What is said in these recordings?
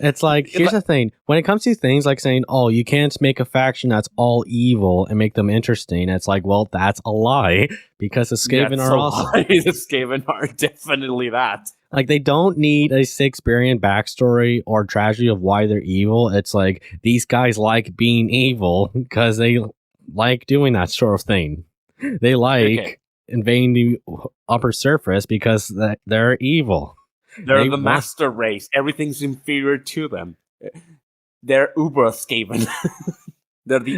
It's like, here's the thing. When it comes to things like saying, oh, you can't make a faction that's all evil and make them interesting, it's like, well, that's a lie, because the Skaven are awesome. The Skaven are definitely that. Like, they don't need a Shakespearean backstory or tragedy of why they're evil. It's like, these guys like being evil because they like doing that sort of thing. They like invading the upper surface because they're evil. They're the master race. Everything's inferior to them. They're Uber Skaven. They're the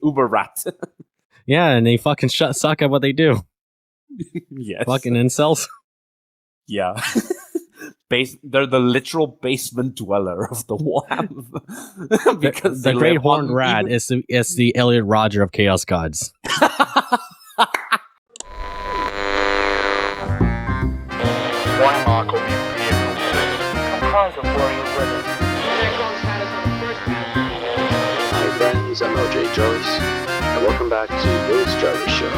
Uber rat. Yeah, and they fucking suck at what they do. Yes. Fucking incels. Yeah. They're the literal basement dweller of the WAM. Because the Great Horned Rat is the Elliot Rodger of Chaos Gods. Hi friends, I'm LJ Jarvis, and welcome back to Louis Jarvis Show.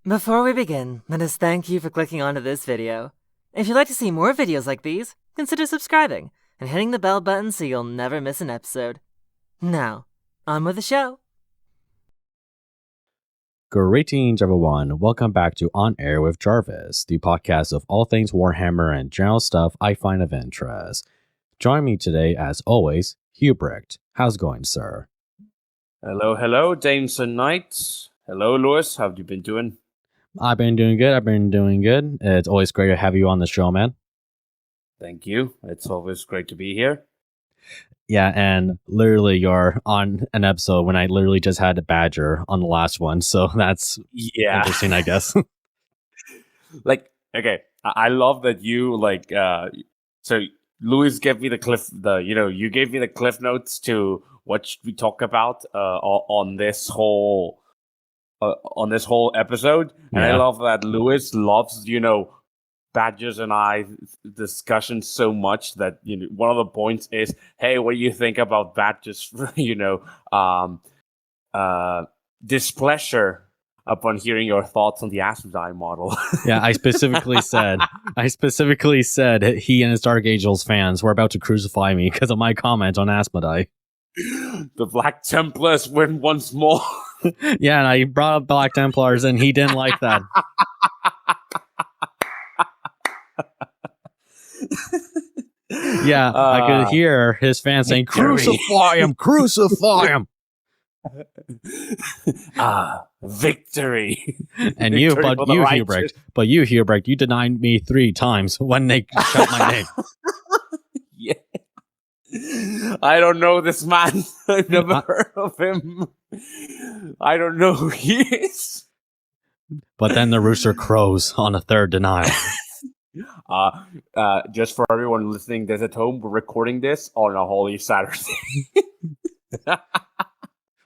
Before we begin, let us thank you for clicking onto this video. If you'd like to see more videos like these, consider subscribing and hitting the bell button so you'll never miss an episode. Now, on with the show. Greetings, everyone. Welcome back to On Air with Jarvis, the podcast of all things Warhammer and general stuff I find of interest. Join me today, as always, Hubrecht. How's it going, sir? Hello, Dames and Knights. Hello, Louis. How have you been doing? I've been doing good. It's always great to have you on the show, man. Thank you. It's always great to be here. Yeah, and literally you're on an episode when I literally just had a Badger on the last one, so that's interesting, I guess. Like, okay, I love that you so Louis gave me you gave me the cliff notes to what should we talk about on this whole episode, and I love that Louis loves Badgers and I discussion so much that one of the points is, hey, what do you think about Badgers? Displeasure upon hearing your thoughts on the Asmodai model. Yeah, I specifically said he and his Dark Angels fans were about to crucify me because of my comment on Asmodai. The Black Templars win once more. Yeah, and I brought up Black Templars, and he didn't like that. Yeah, I could hear his fans saying, "Crucify him! Crucify him!" Victory! And you, Hubrecht, you denied me 3 times when they shouted my name. Yeah, I don't know this man. I've never heard of him. I don't know who he is. But then the rooster crows on a 3rd denial. Just for everyone listening this at home, we're recording this on a Holy Saturday.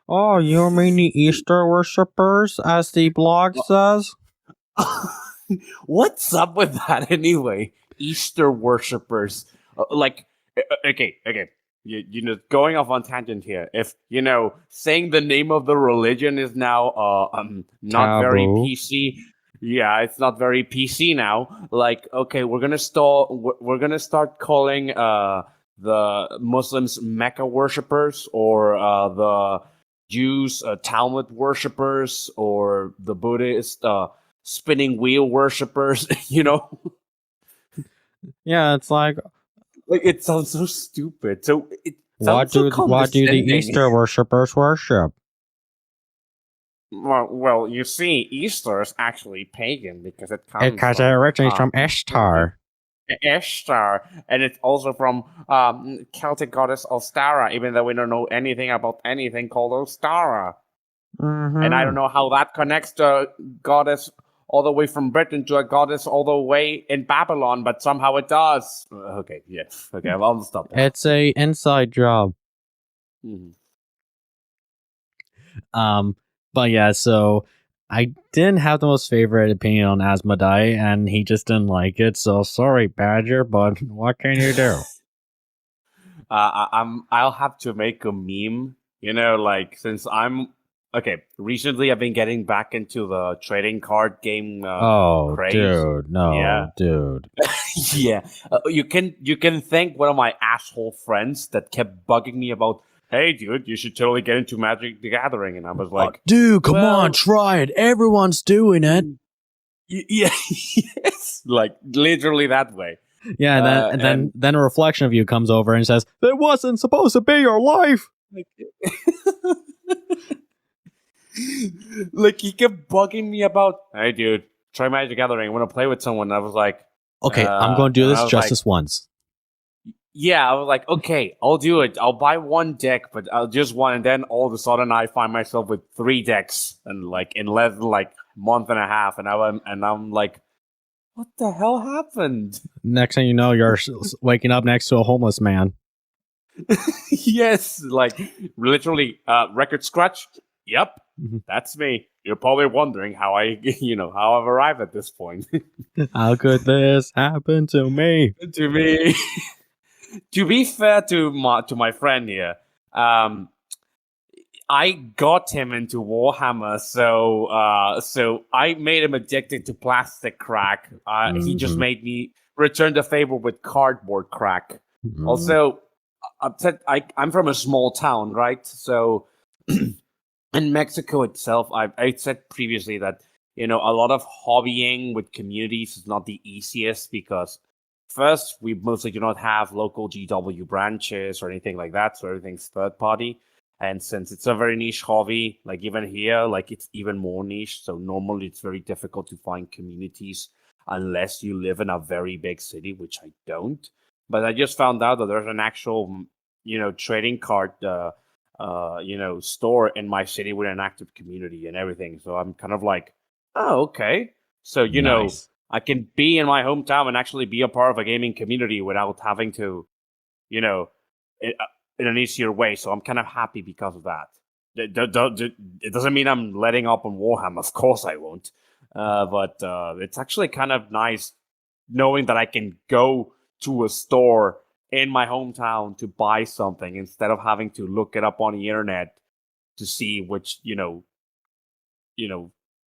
Oh, you mean the Easter worshippers, as the blog says? What's up with that anyway? Easter worshippers. Okay. Going off on tangent here. If, saying the name of the religion is now not very PC. Yeah, it's not very PC now. Like, okay, we're gonna start calling the Muslims Mecca worshippers, or the Jews Talmud worshippers, or the Buddhist spinning wheel worshippers. Yeah, it's like it sounds so stupid. So what do the Easter worshippers worship? Well, you see, Easter is actually pagan because it originates from Ishtar. Ishtar, and it's also from Celtic goddess Ostara, even though we don't know anything about anything called Ostara. Mm-hmm. And I don't know how that connects to a goddess all the way from Britain to a goddess all the way in Babylon, but somehow it does. Okay, I'll stop that. It's a inside job. Mm-hmm. But yeah, so I didn't have the most favorite opinion on Asmodai, and he just didn't like it. So sorry, Badger, but what can you do? I'll have to make a meme. Since I'm okay, recently I've been getting back into the trading card game. Oh, craze. dude, no, Yeah. dude. Yeah, you can thank one of my asshole friends that kept bugging me about, hey, dude, you should totally get into Magic the Gathering, and I was like, dude, come well- on, try it. Everyone's doing it. yeah, yes, like literally that way. Yeah, and then a reflection of you comes over and says, "That wasn't supposed to be your life." Like he kept bugging me about, hey, dude, try Magic the Gathering. I want to play with someone. I was like, Okay, I'm going to do and this I was just like- this once. yeah, I was like, okay, I'll do it. I'll buy one deck, but I'll just one, and then all of a sudden I find myself with 3 decks, and like in less than like month and a half, and I'm like, what the hell happened? Next thing you know, you're waking up next to a homeless man. Yes, like literally, record scratch. Yep, Mhm. that's me. You're probably wondering how how I've arrived at this point. How could this happen to me? To me, to be fair to my friend here, I got him into Warhammer, so I made him addicted to plastic crack. He just Mhm. made me return the favor with cardboard crack. Mhm. Also, I'm from a small town, right? So in Mexico itself, I said previously that a lot of hobbying with communities is not the easiest because first, we mostly do not have local GW branches or anything like that, so everything's third party. And since it's a very niche hobby, like even here, like it's even more niche. So normally it's very difficult to find communities unless you live in a very big city, which I don't. But I just found out that there's an actual, trading card, store in my city with an active community and everything. So I'm kind of like, oh, okay. So, Nice. I can be in my hometown and actually be a part of a gaming community without having to, in an easier way. So I'm kind of happy because of that. It doesn't mean I'm letting up on Warhammer. Of course I won't. But it's actually kind of nice knowing that I can go to a store in my hometown to buy something instead of having to look it up on the internet to see which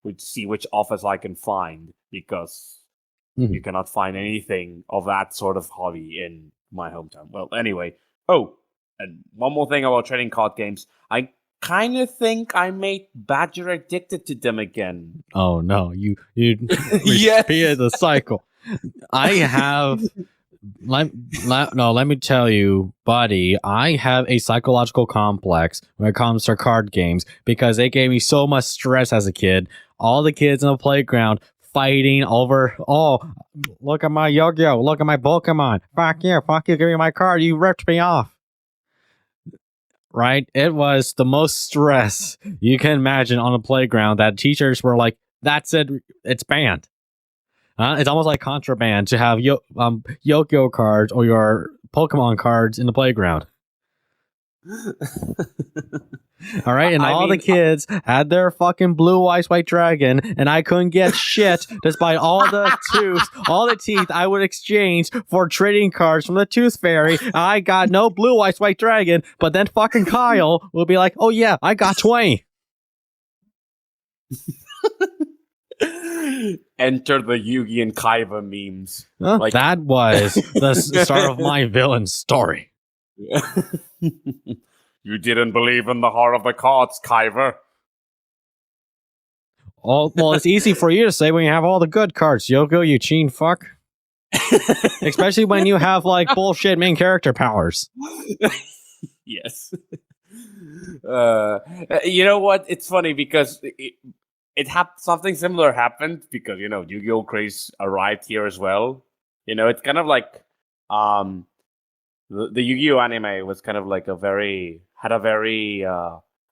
which office I can find because Mhm. you cannot find anything of that sort of hobby in my hometown. Well, anyway. Oh, and one more thing about trading card games. I kind of think I made Badger addicted to them again. Oh no, you Yes. repeated the cycle. I have let me tell you, buddy, I have a psychological complex when it comes to card games because they gave me so much stress as a kid. All the kids in the playground fighting over, oh, look at my Yu-Gi-Oh, look at my Pokemon. Fuck you, give me my card, you ripped me off. Right? It was the most stress you can imagine on a playground that teachers were like, that's it, it's banned. It's almost like contraband to have Yu-Gi-Oh cards or your Pokemon cards in the playground. All right, and all the kids had their fucking blue eyes white dragon, and I couldn't get shit despite all the teeth I would exchange for trading cards from the Tooth Fairy. I got no blue eyes white dragon, but then fucking Kyle will be like, "Oh yeah, I got 20." Enter the Yugi and Kaiba memes. Huh? Like- That was the start of my villain story. You didn't believe in the heart of the cards, Kaiba. Well, it's easy for you to say when you have all the good cards, Yoko, you cheating fuck. Especially when you have like bullshit main character powers. Yes. You know what? It's funny because something similar happened because Yu-Gi-Oh! Craze arrived here as well. It's kind of like the Yu-Gi-Oh! Anime was kind of like had a very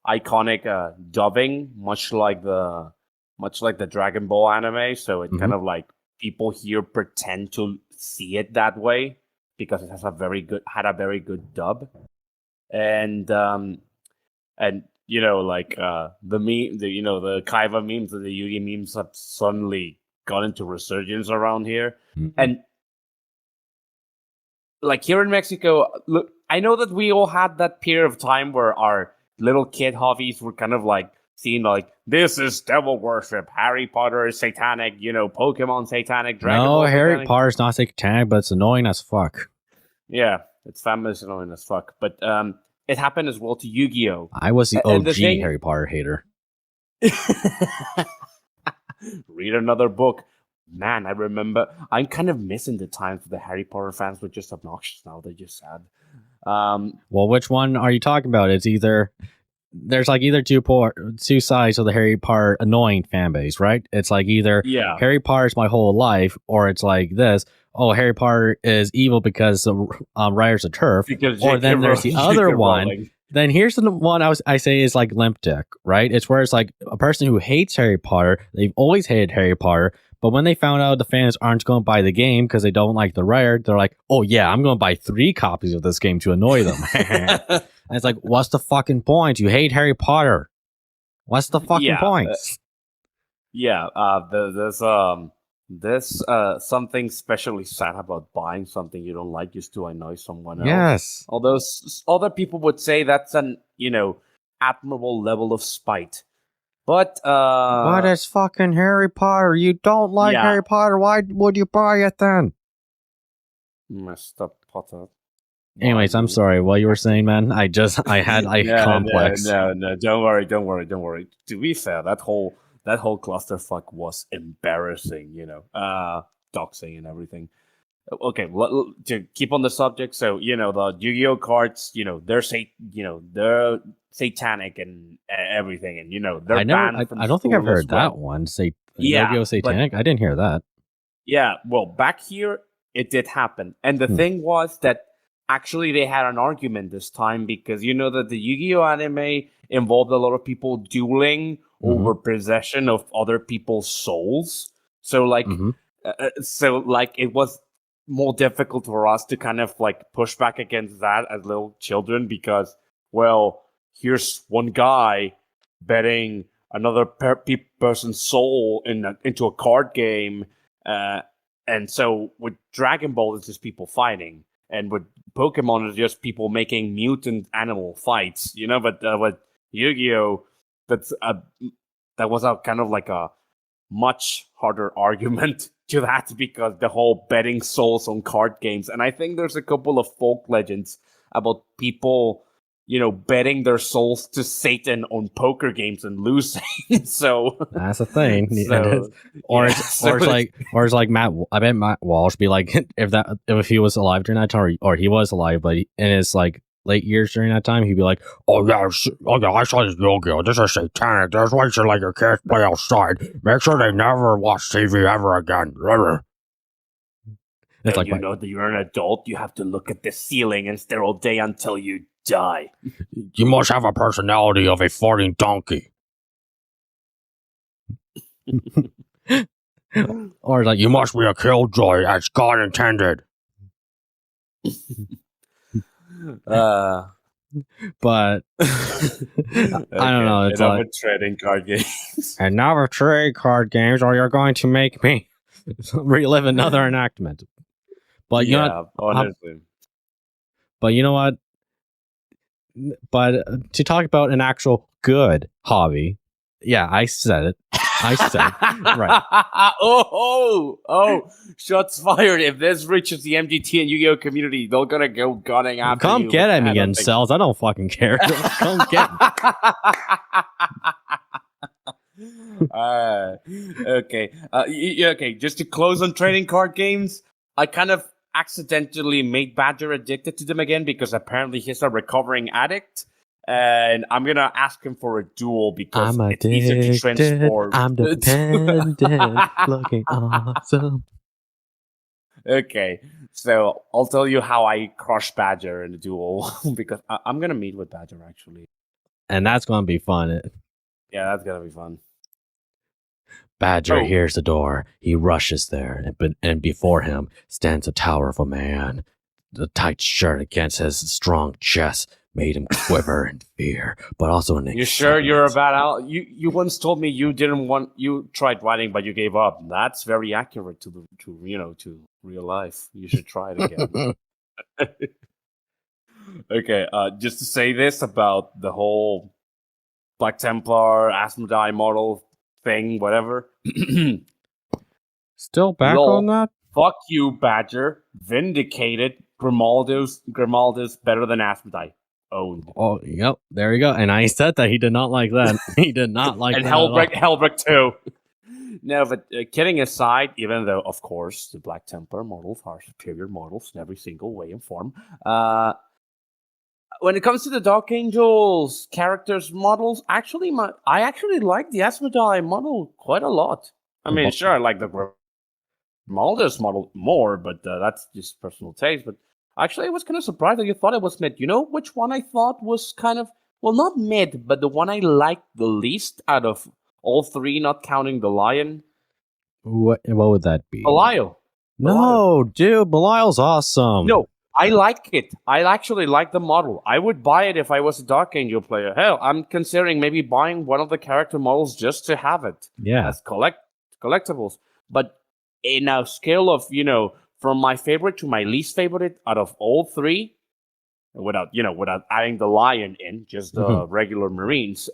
iconic dubbing, much like the Dragon Ball anime. So it kind of like people here pretend to see it that way because it has had a very good dub, and the meme, the Kaiba memes and the Yugi memes have suddenly got into resurgence around here, and like here in Mexico, look, I know that we all had that period of time where our little kid hobbies were kind of like seen like this is devil worship, Harry Potter is satanic, Pokemon satanic, Dragon No, Ball Harry satanic. Potter's not satanic, but it's annoying as fuck. Yeah, it's famous annoying as fuck. But it happened as well to Yu-Gi-Oh. I was the And OG the thing- Harry Potter hater. Read another book. Man, I remember. I'm kind of missing the times where the Harry Potter fans were just obnoxious now. They're just sad. Well, which one are you talking about? It's either there's like either two sides of the Harry Potter annoying fan base, right? It's like either Yeah. Harry Potter's my whole life, or it's like this. Oh, Harry Potter is evil because the writers of turf. Because Or then J.K. there's the Rowling- other J.K. one. Rowling. Then here's the one I say is like limp dick, right? It's where it's like a person who hates Harry Potter. They've always hated Harry Potter, but when they found out the fans aren't going to buy the game because they don't like the writer, they're like, "Oh yeah, I'm going to buy 3 copies of this game to annoy them." And it's like, what's the fucking point? You hate Harry Potter. What's the fucking Yeah, point? There's something specially sad about buying something you don't like just to annoy someone else. Yes. Although other people would say that's an admirable level of spite, but But it's fucking Harry Potter. You don't like Yeah. Harry Potter. Why would you buy it then? Mr. Potter. Anyways, I'm sorry. What you were saying, man? I had a complex. No, don't worry. To be fair, that whole clusterfuck was embarrassing. Doxing and everything. Okay, to keep on the subject, so the Yu-Gi-Oh cards, they're they're satanic and everything, and they're banned from I don't think I've school as heard that well. one. Yeah, Yu-Gi-Oh! Satanic? I didn't hear that. Yeah, well, back here it did happen, and the thing was that actually they had an argument this time because that the Yu-Gi-Oh anime involved a lot of people dueling over possession of other people's souls. So like, Mhm. it was more difficult for us to kind of like push back against that as little children because, well, here's one guy betting another person's soul into a card game, and so with Dragon Ball, it's just people fighting, and with Pokemon, it's just people making mutant animal fights, But with Yu-Gi-Oh, that was a kind of like a much harder argument to that because the whole betting souls on card games, and I think there's a couple of folk legends about people, betting their souls to Satan on poker games and losing. So That's a thing. So, or yeah, it's so like Matt. I bet Matt Walsh be like if he was alive during that time, or he was alive, but in his like late years during that time, he'd be like, "Oh yeah, I saw this Yu-Gi-Oh! This is satanic. That's why you should let your kids play outside. Make sure they never watch TV ever again." It's like that you're an adult, you have to look at the ceiling and stare all day until you die. you must have a personality of a farting donkey. Or like, you must be a killjoy as God intended. But I don't know. It's enough like, with trading card games. and now with trade card games, or you're going to make me relive another enactment. But you know, honestly. but you know what? But to talk about an actual good hobby, yeah, I said it. I said right. Oh! Shots fired! If this reaches the MGT and Yu-Gi-Oh community, they're gonna go gunning after you. Come get at me, I don't think- incels. I don't fucking care. Come get me. Okay. Okay. Just to close on trading card games, I kind of accidentally made Badger addicted to them again because apparently he's a recovering addict, and I'm gonna ask him for a duel because I'm it's easier to addicted. transport. I'm dependent. Looking awesome. Okay, so I'll tell you how I crushed Badger in the duel because I'm gonna meet with Badger actually. And that's gonna be fun. Yeah, that's gonna be fun. Badger Oh. hears the door. He rushes there, and before him stands a powerful man. The tight shirt against his strong chest made him quiver in fear, but also in You sure you're a excitement. bad out? You once told me you tried writing but you gave up. That's very accurate to real life. You should try it again. Okay, just to say this about the whole Black Templar, Asmodai model thing, whatever. Still back Lol. on that? Fuck you, Badger. Vindicated. Grimaldo's better than Asmodai. Owned. Oh, yep. There you go. And I said that he did not like that. He did not like And that. at all. Hellbrick too. No, but kidding aside, even though, of course, the Black Templar models are superior models in every single way and form, when it comes to the Dark Angels characters models, I actually like the Asmodai model quite a lot. I mean, sure, I like the Grimaldo's model more, but that's just personal taste. But actually, I was kind of surprised that you thought it was mid. You know which one I thought was kind of, well, not mid, but the one I liked the least out of all three, not counting the Lion? What would that be? Belial. No, dude, Belial's awesome. No, I like it. I actually like the model. I would buy it if I was a Dark Angel player. Hell, I'm considering maybe buying one of the character models just to have it Yeah. as collectibles. But in a scale of, from my favorite to my least favorite out of all three, without adding the Lion in, just the regular Marines,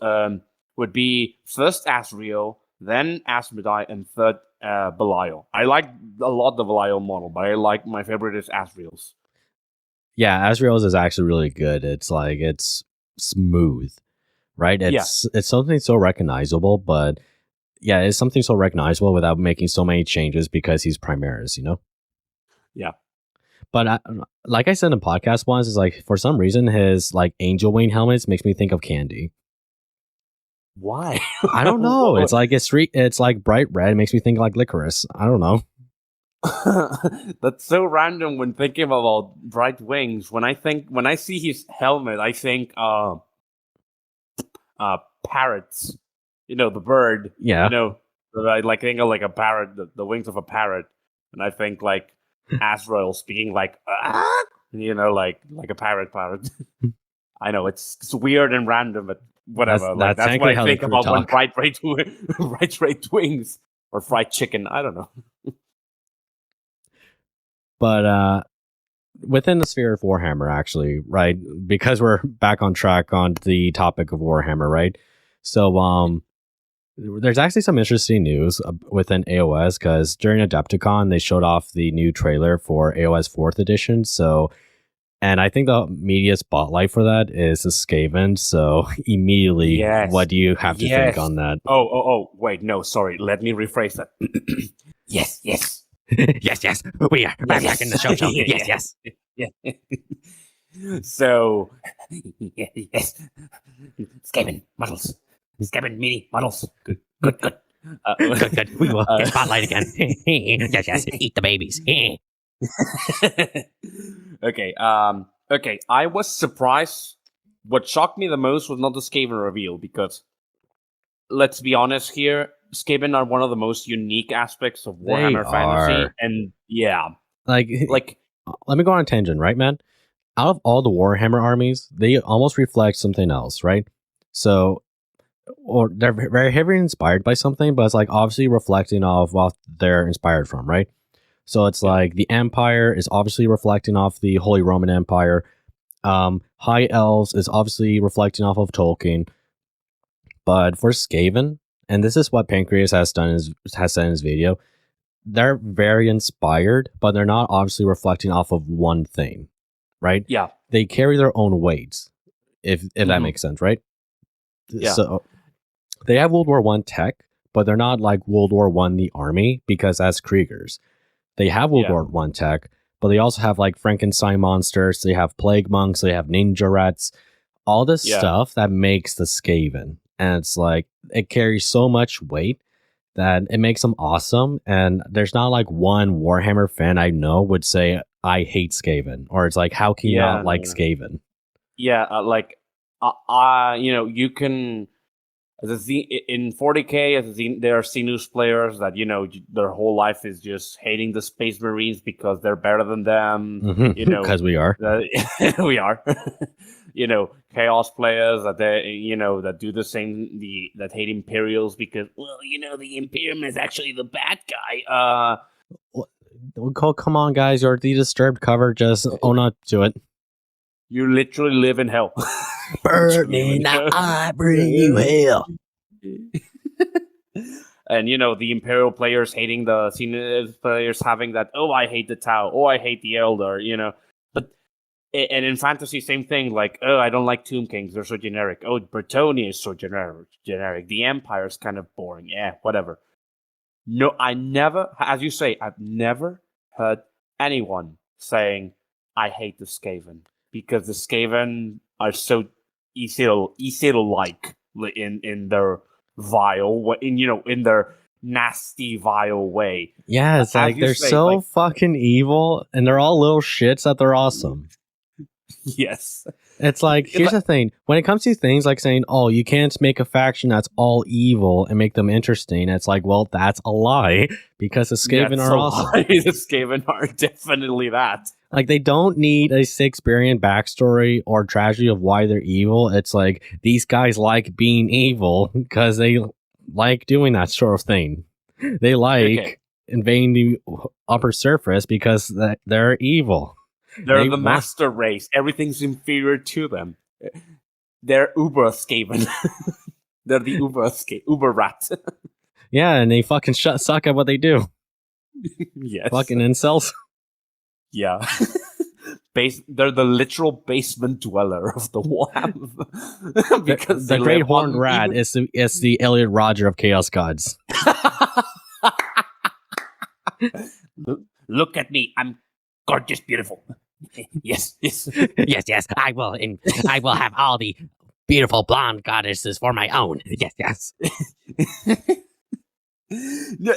would be first Asriel, then Asmodai, and third Belial. I like a lot the Belial model, but my favorite is Asriel's. Yeah, Asriel's is actually really good. It's like, it's smooth, right? It's something so recognizable, but yeah, it's something so recognizable without making so many changes because he's Primaris, Yeah. But like I said in podcast once, is like, for some reason, his like Angel Wing helmets makes me think of candy. Why? I don't know. It's like it's like bright red. It makes me think like licorice. I don't know. That's so random when thinking about Bright Wings. When I see his helmet, I think parrots. The bird. Yeah. I like think of like a parrot, the wings of a parrot, and I think like Asriel speaking like like a parrot. I know it's weird and random, but whatever. That's That's what exactly how I the think crew about when talk. bright wings or fried chicken. I don't know. But within the sphere of Warhammer, actually, right? Because we're back on track on the topic of Warhammer, right? So, there's actually some interesting news within AOS because during Adepticon they showed off the new trailer for AOS 4th edition. So, and I think the media spotlight for that is the Skaven. So, immediately, Yes. what do you have to think Yes. on that? Oh, wait, no, sorry. Let me rephrase that. Yes. yes, we are back in the show. Yes. So, yes. Skaven models. Skaven mini models. Good. Good. We will get spotlight again. yes. Eat the babies. Okay. I was surprised. What shocked me the most was not the Skaven reveal because, let's be honest here, Skaven are one of the most unique aspects of Warhammer Fantasy, are. and yeah, Like, let me go on a tangent, right, man? Out of all the Warhammer armies, they almost reflect something else, right? So, or they're very heavily inspired by something, but it's like obviously reflecting off what they're inspired from, right? So it's like the Empire is obviously reflecting off the Holy Roman Empire. High Elves is obviously reflecting off of Tolkien. But for Skaven, and this is what Pancreas has said in his video, they're very inspired, but they're not obviously reflecting off of one thing, right? yeah, They carry their own weights, if that makes sense, right? Yeah. So they have World War I tech, but they're not like World War I the army because that's Kriegers. They have World War I tech, but they also have like Frankenstein monsters. They have plague monks. They have ninja rats. All this stuff that makes the Skaven, and it's like it carries so much weight that it makes them awesome. And there's not like one Warhammer fan I know would say I hate Skaven, or it's like how can you not like Skaven? Yeah, you can in 40k there are Xenus players that their whole life is just hating the Space Marines because they're better than them. Because we are. We are. Chaos players that that do the same, that hate Imperials because the Imperium is actually the bad guy. Come on, guys, you're the Disturbed cover. Just own up to it. You literally live in hell. Burning, now I bring you hell. And the Imperial players hating the senior players, having that, oh, I hate the Tau, oh, I hate the Elder, But and in fantasy, same thing, like, oh, I don't like Tomb Kings, they're so generic. Oh, Bretonnia is so generic. The Empire is kind of boring. Yeah, whatever. No, I never, as you say, I've never heard anyone saying I hate the Skaven, because the Skaven are so easy to like in their vile, in their nasty, vile way. Yeah, it's like they're so fucking evil, and they're all little shits that they're awesome. Yes. It's like, here's the thing. When it comes to things like saying, oh, you can't make a faction that's all evil and make them interesting, it's like, well, that's a lie, because the Skaven are awesome. The Skaven are definitely that. Like, they don't need a Shakespearean backstory or tragedy of why they're evil. It's like, these guys like being evil because they like doing that sort of thing. They like invading the upper surface because they're evil. They're the master race. Everything's inferior to them. They're Uber Skaven. They're the Uber rat. Yeah, and they fucking suck at what they do. Yes. Fucking incels. Yeah. They're the literal basement dweller of the WAM. Because the Great Horned Rat is the Elliot Rodger of Chaos Gods. Look at me. I'm gorgeous, beautiful. Yes. Yes. I will have all the beautiful blonde goddesses for my own. Yes.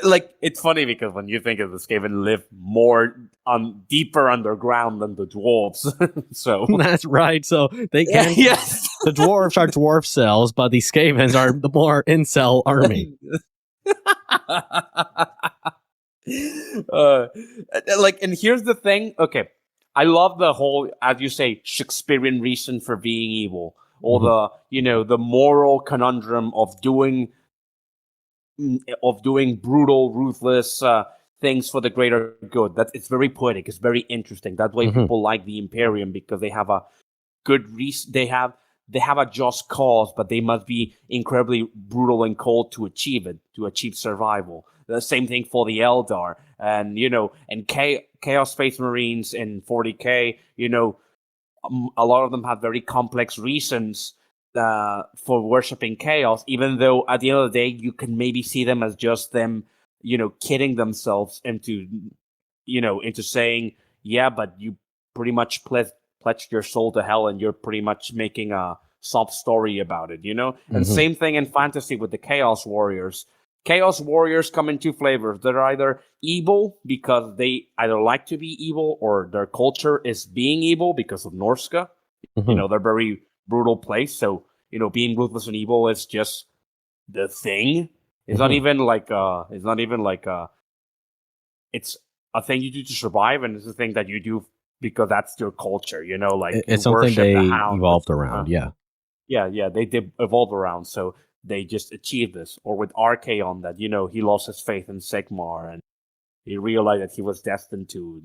Like, it's funny because when you think of the Skaven, live more deeper underground than the dwarves. So that's right. So they can. Yes. The dwarves are dwarf cells, but the Skavens are the more incel army. And here's the thing. Okay, I love the whole, as you say, Shakespearean reason for being evil, or the moral conundrum of doing brutal, ruthless things for the greater good. That it's very poetic. It's very interesting. That's why people like the Imperium, because they have a good reason. They have a just cause, but they must be incredibly brutal and cold to achieve it, to achieve survival. The same thing for the Eldar, and and Chaos Space Marines in 40K. A lot of them have very complex reasons for worshiping chaos, even though at the end of the day you can maybe see them as just them, kidding themselves into saying, yeah, but you pretty much pledged your soul to hell, and you're pretty much making a sob story about it, And same thing in fantasy with the Chaos Warriors. Chaos Warriors come in two flavors. They're either evil because they either like to be evil, or their culture is being evil because of Norska. They're very brutal place. So, being ruthless and evil is just the thing. It's not even like it's a thing you do to survive, and it's a thing that you do because that's your culture, it's something they evolved around. Yeah, they evolved around. So they just achieved this. Or with Archaon, that he lost his faith in Sigmar, and he realized that he was destined to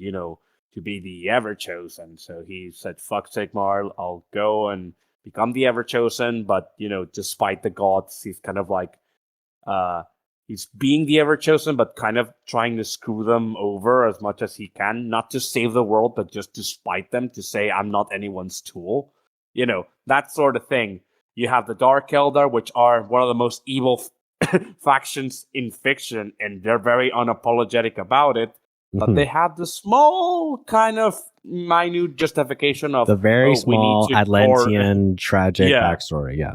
to be the Everchosen. So he said, fuck Sigmar, I'll go and become the Everchosen. But despite the gods, he's kind of like he's being the Everchosen, but kind of trying to screw them over as much as he can, not to save the world, but just to spite them, to say, I'm not anyone's tool, that sort of thing. You have the Dark Eldar, which are one of the most evil factions in fiction, and they're very unapologetic about it. But they have the small, kind of minute justification of the very small Atlantean tragic backstory. Yeah,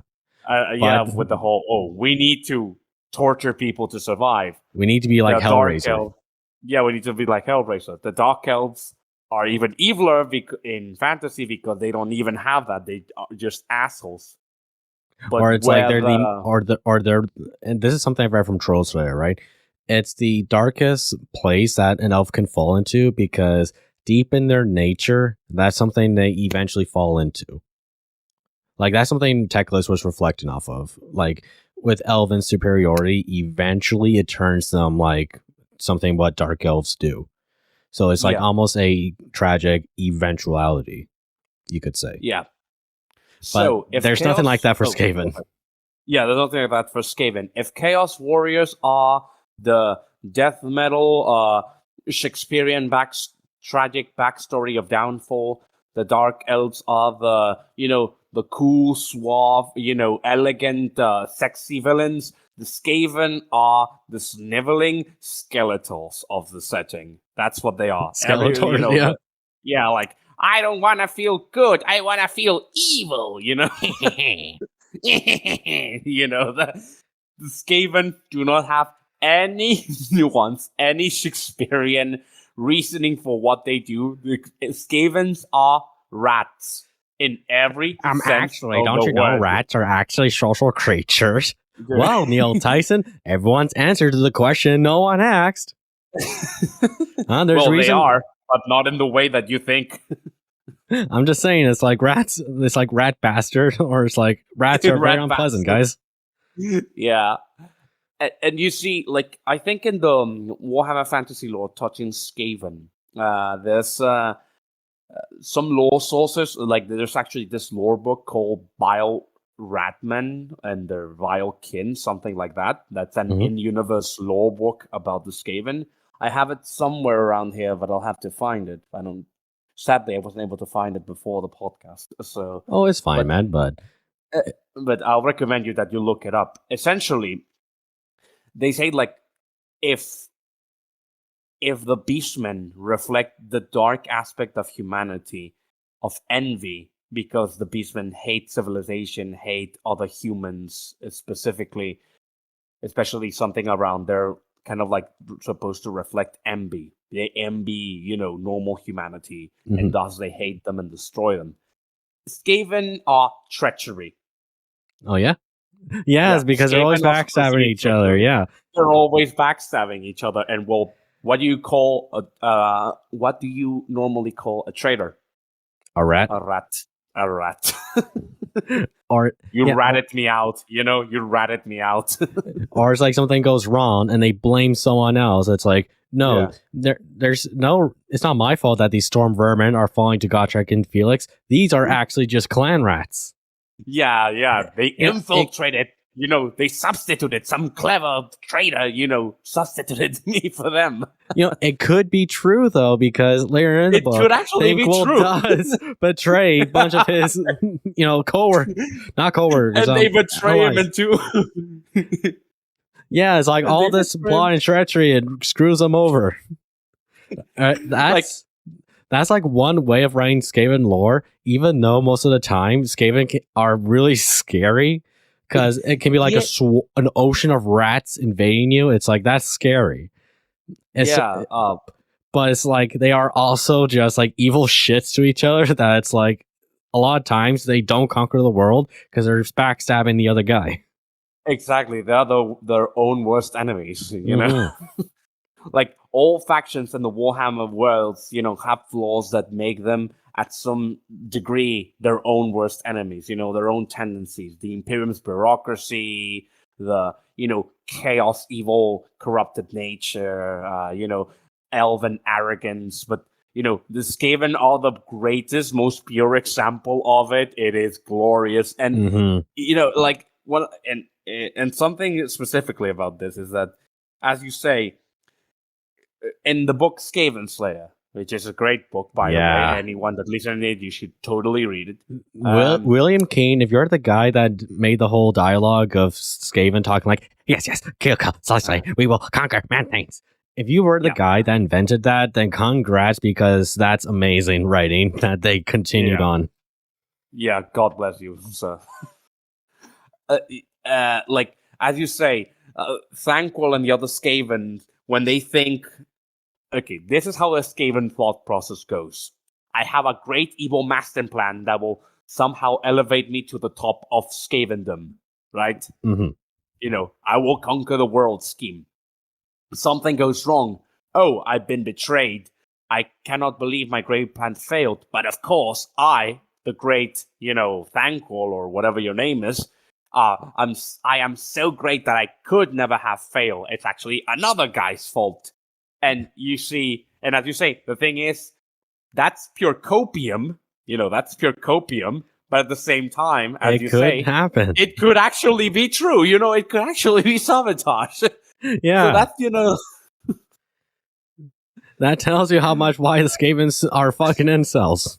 with the whole, we need to torture people to survive. We need to be like Hellraiser. We need to be like Hellraiser. The Dark Elves are even eviler in fantasy because they don't even have that. They are just assholes. But or it's like they're and this is something I've read from Trollslayer, right? It's the darkest place that an elf can fall into, because deep in their nature, that's something they eventually fall into. Like, that's something Teclis was reflecting off of. Like, with elven superiority, eventually it turns them like something what dark elves do. So it's like almost a tragic eventuality, you could say. Yeah. So if there's nothing like that for oh, Skaven. yeah, there's nothing like that for Skaven. If Chaos Warriors are the death metal, Shakespearean tragic backstory of downfall, the Dark Elves are the cool, suave, elegant, sexy villains. The Skaven are the sniveling skeletals of the setting. That's what they are. Skeletors, yeah. Yeah, like, I don't want to feel good. I want to feel evil, the Skaven do not have any nuance, any Shakespearean reasoning for what they do. The Skavens are rats in every sense Actually, of don't the you know word. rats are actually social creatures? Well, Neil Tyson, everyone's answered to the question no one asked. There's Well, reason. they are, but not in the way that you think. I'm just saying, it's like rats. It's like rat bastard, or it's like rats are very Rat unpleasant, bastard. guys. Yeah. And you see, like, I think in the Warhammer Fantasy lore touching Skaven, there's some lore sources, like there's actually this lore book called Vile Ratmen and their Vile Kin, something like that. That's an Mhm. in-universe lore book about the Skaven. I have it somewhere around here, but I'll have to find it. Sadly, I wasn't able to find it before the podcast. So, Oh, it's fine, But- man. But but I'll recommend you that you look it up. Essentially, they say like if the beastmen reflect the dark aspect of humanity, of envy, because the beastmen hate civilization, hate other humans, specifically, especially something around they're kind of like supposed to reflect envy. They envy, normal humanity, and Mhm. thus they hate them and destroy them. Skaven are treachery. oh yeah, yes, because they're always Skaven are supposed to backstabbing be each other. treachery. Yeah, They're always backstabbing each other, and what do you normally call a traitor? a rat A rat. or You Yeah, ratted me out. You ratted me out. or it's like something goes wrong and they blame someone else. It's like, no, there's no. It's not my fault that these storm vermin are falling to Gotrek and Felix. These are actually just clan rats. Yeah. They Yeah, infiltrated. They substituted some clever traitor. Substituted me for them. It could be true though, because later in the It book, could actually be Thanquol true. does betray a bunch of his, coworkers, not coworkers, And they betray him allies. into. Yeah, it's like and all they this betray plot and treachery and screws them over. That's like one way of writing Skaven lore, even though most of the time Skaven are really scary because it can be like an ocean of rats invading you. It's like, that's scary. But it's like they are also just like evil shits to each other that it's like a lot of times they don't conquer the world because they're just backstabbing the other guy. Exactly. They are their own worst enemies, Mhm. Like all factions in the Warhammer worlds, have flaws that make them at some degree their own worst enemies, their own tendencies. The Imperium's bureaucracy, the, chaos, evil, corrupted nature, elven arrogance. But, the Skaven are the greatest, most pure example of it. It is glorious. And, Mhm. and something specifically about this is that, as you say, in the book Skaven Slayer, which is a great book, by the Yeah. way, anyone that listens to it, you should totally read it. William Kane, if you're the guy that made the whole dialogue of Skaven talking like, yes, kill, slay, we will conquer man things. If you were the Yeah. guy that invented that, then congrats, because that's amazing writing that they continued Yeah. on. Yeah, God bless you, sir. Like, as you say, Thanquol and the other Skavens, when they think, okay, this is how a Skaven thought process goes. I have a great evil master plan that will somehow elevate me to the top of Skavendom, right? Mhm. I will conquer the world scheme. Something goes wrong. Oh, I've been betrayed. I cannot believe my great plan failed. But of course, I, the great, Thanquol or whatever your name is, I am so great that I could never have failed. It's actually another guy's fault. And you see, and as you say, the thing is, that's pure copium. That's pure copium. but at the same time, as It you could say, happen. it could actually be true. It could actually be sabotage. Yeah. So that's That tells you how much why the Skavens are fucking incels.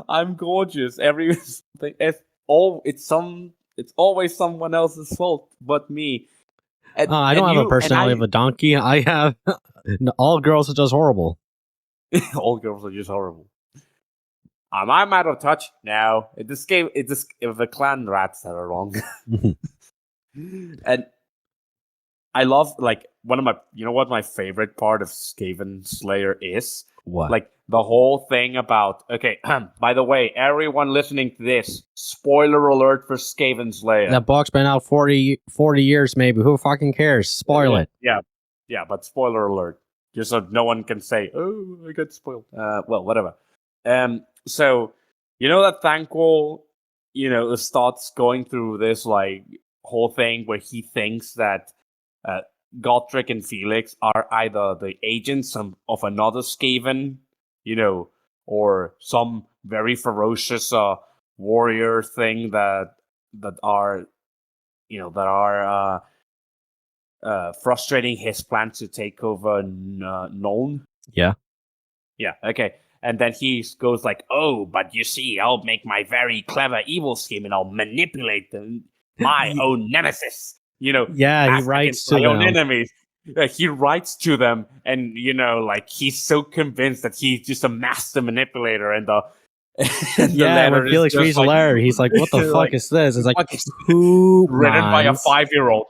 I'm gorgeous. It's always someone else's fault but me. I don't have a personality of a donkey. I have all girls are just horrible. all girls are just horrible. Am I out of touch? No. It was the clan rats that are wrong. And I love one of my what my favorite part of Skaven Slayer is? What? Like the whole thing about by the way, everyone listening to this, spoiler alert for Skaven Slayer. That book's been out 40 years maybe. Who fucking cares? Spoil it. Yeah, but spoiler alert. Just so no one can say, oh, I got spoiled. Well, whatever. So that Thankful, starts going through this whole thing where he thinks that Gotrek and Felix are either the agents of another Skaven, or some very ferocious warrior thing that are frustrating his plan to take over Nuln. Yeah. Yeah. Okay. And then he goes like, "Oh, but you see, I'll make my very clever evil scheme, and I'll manipulate my own nemesis." Yeah, he act writes against to my own them. enemies. He writes to them, and he's so convinced that he's just a master manipulator, and the Yeah, when Felix reads the letter, he's like, "What the fuck is this?" It's like, who written by a minds? 5-year-old.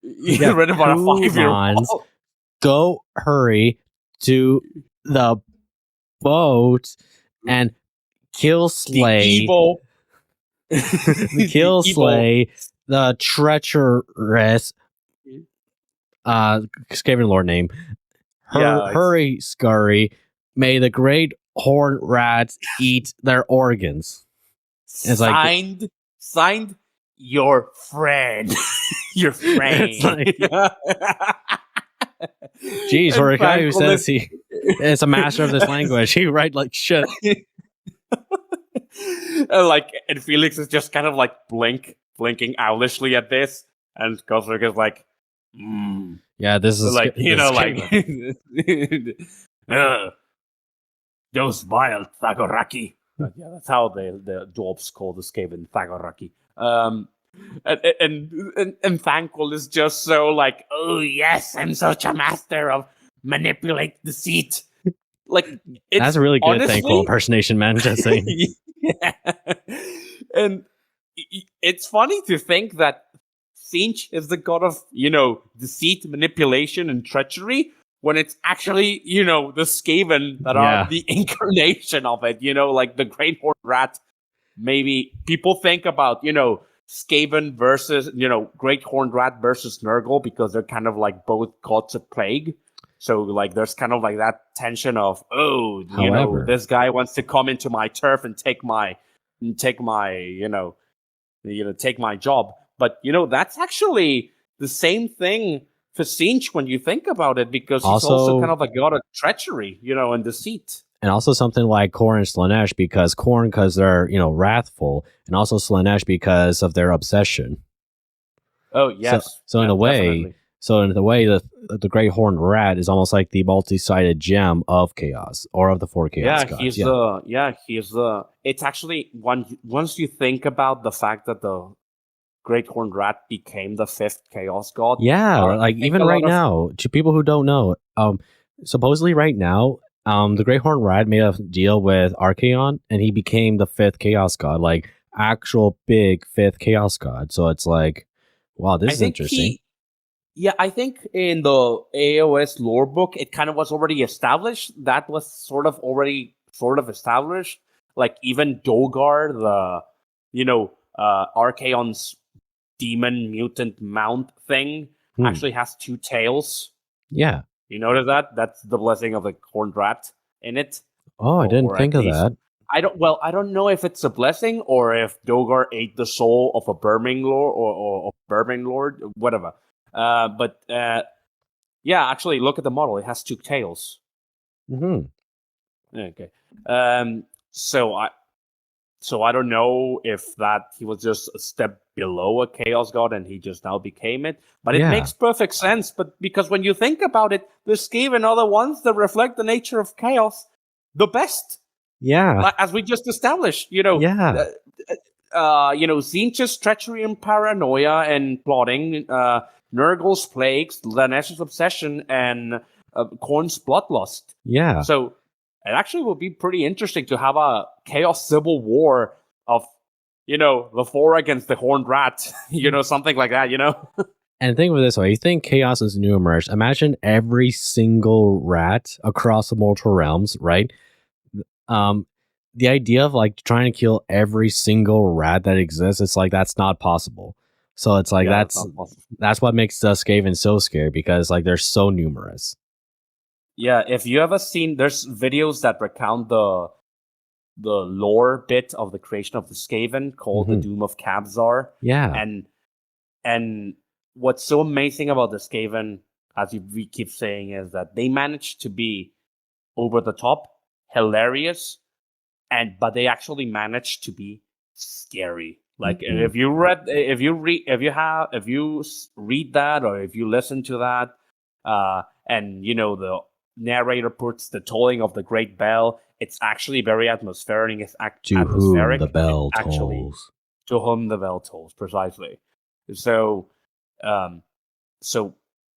Yeah, written by a who 5-year-old. minds? Go hurry to the boat and kill Slay. Evil. Kill Slay, the treacherous Skaven Lord name. Hurry, Scurry. May the great horned rats eat their organs. It's like signed your friend. Your friend. It's Jeez, for a guy who says he is a master of this language, he write like shit. And Felix is just kind of blinking owlishly at this, and Gotrek is like, Yeah, this is those vile Thagoraki. Yeah, that's how the dwarves call the Skaven, Thagoraki. And Thankful is just so oh yes, I'm such a master of manipulate deceit. That's a really good honestly, Thankful impersonation, man. Just saying. Yeah. And it's funny to think that Tzeentch is the god of, deceit, manipulation, and treachery, when it's actually, the Skaven that are the incarnation of it, the Great Horned Rat. Maybe people think about, Skaven versus, Great Horned Rat versus Nurgle, because they're kind of both gods of plague. So there's kind of that tension of, However, this guy wants to come into my turf and take my take my job. But that's actually the same thing for Tzeentch when you think about it, because he's also kind of a god of treachery, and deceit. And also something like Khorne and Slaanesh, because Khorne because they're wrathful, and also Slaanesh because of their obsession. Oh yes. So in a way. Definitely. So in the way, the Great Horned Rat is almost like the multi-sided gem of chaos, or of the four chaos gods. He's it's actually once you think about the fact that the Great Horned Rat became the 5th chaos god. Yeah, even right now, to people who don't know, supposedly right now, the Great Horned Rat made a deal with Archaon, and he became the 5th chaos god, actual big 5th chaos god. So it's wow, this is interesting. I think in the AOS lore book, it kind of was already established. That was sort of established. Even Dogar, Archaon's demon mutant mount thing, actually has 2 tails. Yeah. You notice that? That's the blessing of the Horned Rat in it. Oh, I didn't think of that. I don't know if it's a blessing or if Dogar ate the soul of a Burning Lord or Burning Lord, whatever. But actually, look at the model. It has 2 tails. Mm-hmm. Okay. So So I don't know if that he was just a step below a Chaos God and he just now became it. But it Yeah. makes perfect sense. But because when you think about it, the Skaven are the ones that reflect the nature of chaos the best. Yeah. Like, as we just established, you know, Yeah. Tzeentch's treachery and paranoia and plotting, Nurgle's plagues, Lanesh's obsession, and Khorne's bloodlust. Yeah. So it actually would be pretty interesting to have a chaos civil war of, the four against the horned rat, something like that, And think of it this way: you think chaos is numerous. Imagine every single rat across the multiple realms, right? The idea of like trying to kill every single rat that exists, it's like that's not possible. So it's like Yeah, that's not possible. what makes the Skaven so scary, because like they're so numerous. Yeah, if you ever seen, there's videos that recount the lore bit of the creation of the Skaven called the Doom of Kabzar. Yeah. And what's so amazing about the Skaven, as we keep saying, is that they manage to be over the top, hilarious, but they actually manage to be scary. Like if you read that, or if you listen to that, and the narrator puts the tolling of the great bell, it's actually very atmospheric. It's To atmospheric. whom the bell It actually tolls. to whom the bell tolls, precisely. So,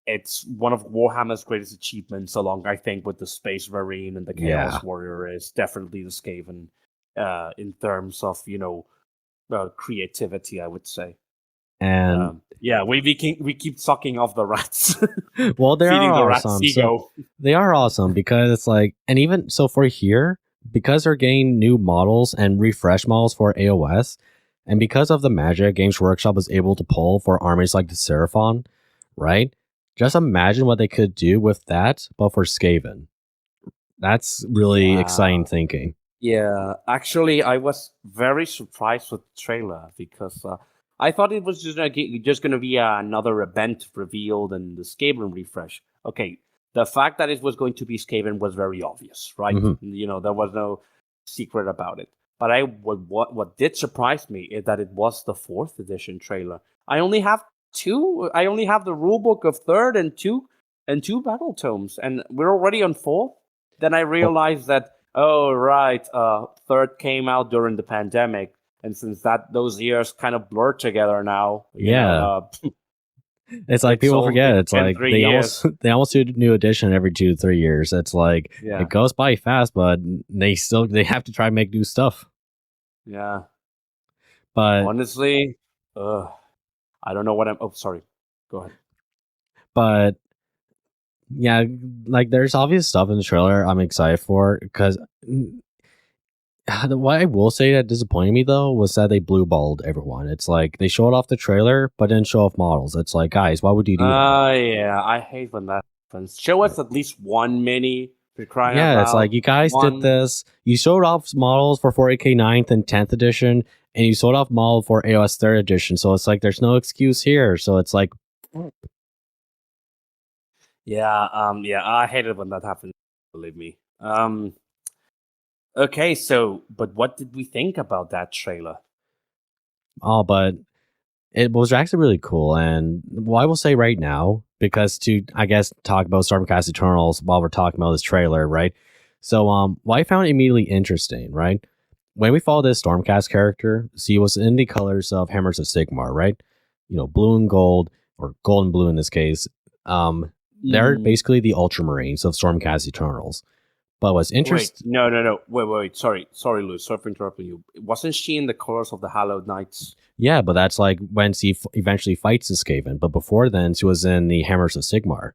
it's one of Warhammer's greatest achievements, along, I think, with the Space Marine and the Chaos Warrior, is definitely the Skaven, in terms of creativity, I would say. And we keep sucking off the rats, well, they feeding are the rats awesome. ego. They are awesome because it's like, and even so for here, because they're getting new models and refresh models for AOS, and because of the magic Games Workshop was able to pull for armies like the Seraphon, right? Just imagine what they could do with that, but for Skaven. That's really exciting thinking. Yeah, actually, I was very surprised with the trailer because I thought it was just going to be another event revealed in the Skaven refresh. Okay, the fact that it was going to be Skaven was very obvious, right? There was no secret about it. But what did surprise me is that it was the 4th edition trailer. I only have two. I only have the rulebook of 3rd and two battle tomes, and we're already on 4th. Then I realized that, oh right, 3rd came out during the pandemic, and since those years kind of blur together now. It's like people forget. It's like they almost do a new edition every 2 to 3 years. It's like it goes by fast, but they have to try to make new stuff. Yeah, but honestly, I don't know what I'm. Oh, sorry. Go ahead. But yeah, like there's obvious stuff in the trailer I'm excited for, because what I will say that disappointed me though was that they blue balled everyone. It's like they showed off the trailer but didn't show off models. It's like, guys, why would you do that? Yeah, I hate when that happens. Show us at least one mini. It's like, you guys did this. You showed off models for 40K 9th and 10th edition, and you showed off model for AOS 3rd edition. So it's like there's no excuse here. So it's like, I hate it when that happens. Believe me. Okay, but what did we think about that trailer? Oh, but it was actually really cool. And I will say right now, because to, I guess, talk about Stormcast Eternals while we're talking about this trailer, right? So, what I found immediately interesting, right? When we follow this Stormcast character, see what's in the colors of Hammers of Sigmar, right? Blue and gold, or gold and blue in this case. They're basically the Ultramarines of Stormcast Eternals. But what's interesting... Wait. Sorry, Lou. Sorry for interrupting you. Wasn't she in the colors of the Hallowed Knights? Yeah, but that's like when she eventually fights the Skaven. But before then, she was in the Hammers of Sigmar.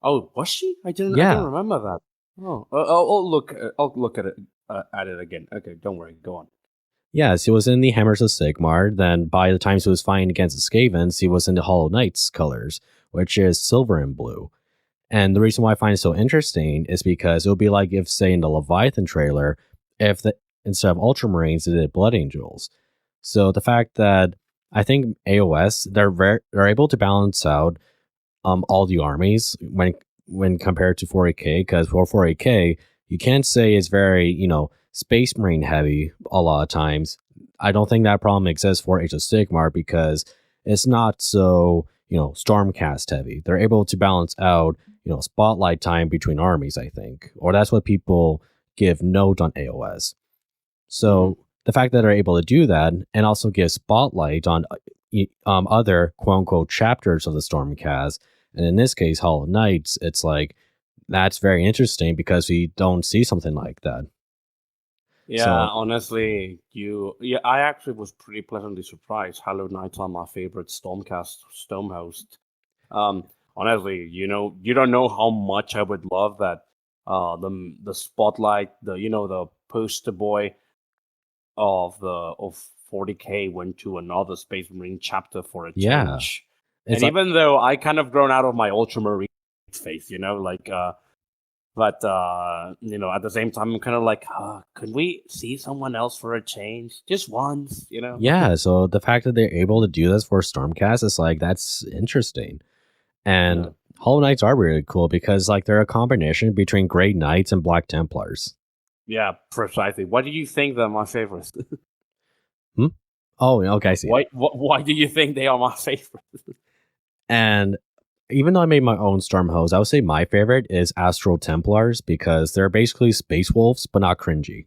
Oh, was she? I didn't remember that. Oh, I'll look at it again. Okay, don't worry. Go on. Yeah, she was in the Hammers of Sigmar. Then by the time she was fighting against the Skavens, she was in the Hollow Knights colors, which is silver and blue. And the reason why I find it so interesting is because it would be like if, say, in the Leviathan trailer, instead of Ultramarines, they did Blood Angels. So the fact that I think AOS, they're able to balance out all the armies when compared to 40K, because for 40K, you can't say it's very, Space Marine heavy a lot of times. I don't think that problem exists for Age of Sigmar because it's not so, Stormcast heavy. They're able to balance out, spotlight time between armies, I think. Or that's what people give note on AOS. So the fact that they're able to do that and also give spotlight on other quote unquote chapters of the Stormcast, and in this case, Hollow Knights, it's like that's very interesting because we don't see something like that. Yeah, So- honestly, I actually was pretty pleasantly surprised. Hollow Knights are my favorite Stormcast host. Honestly, you don't know how much I would love that. The spotlight, the poster boy of 40K went to another Space Marine chapter for a change. Yeah. And It's like, even though I kind of grown out of my Ultramarine faith, but at the same time, I'm kind of like, could we see someone else for a change, just once, yeah, so the fact that they're able to do this for Stormcast is like that's interesting. And Yeah. Hollow Knights are really cool because like they're a combination between Grey Knights and Black Templars. Yeah, precisely. Why do you think they're my favorites? Oh, okay, I see. Why do you think they are my favorites? And even though I made my own Storm host, I would say my favorite is Astral Templars because they're basically Space Wolves, but not cringy.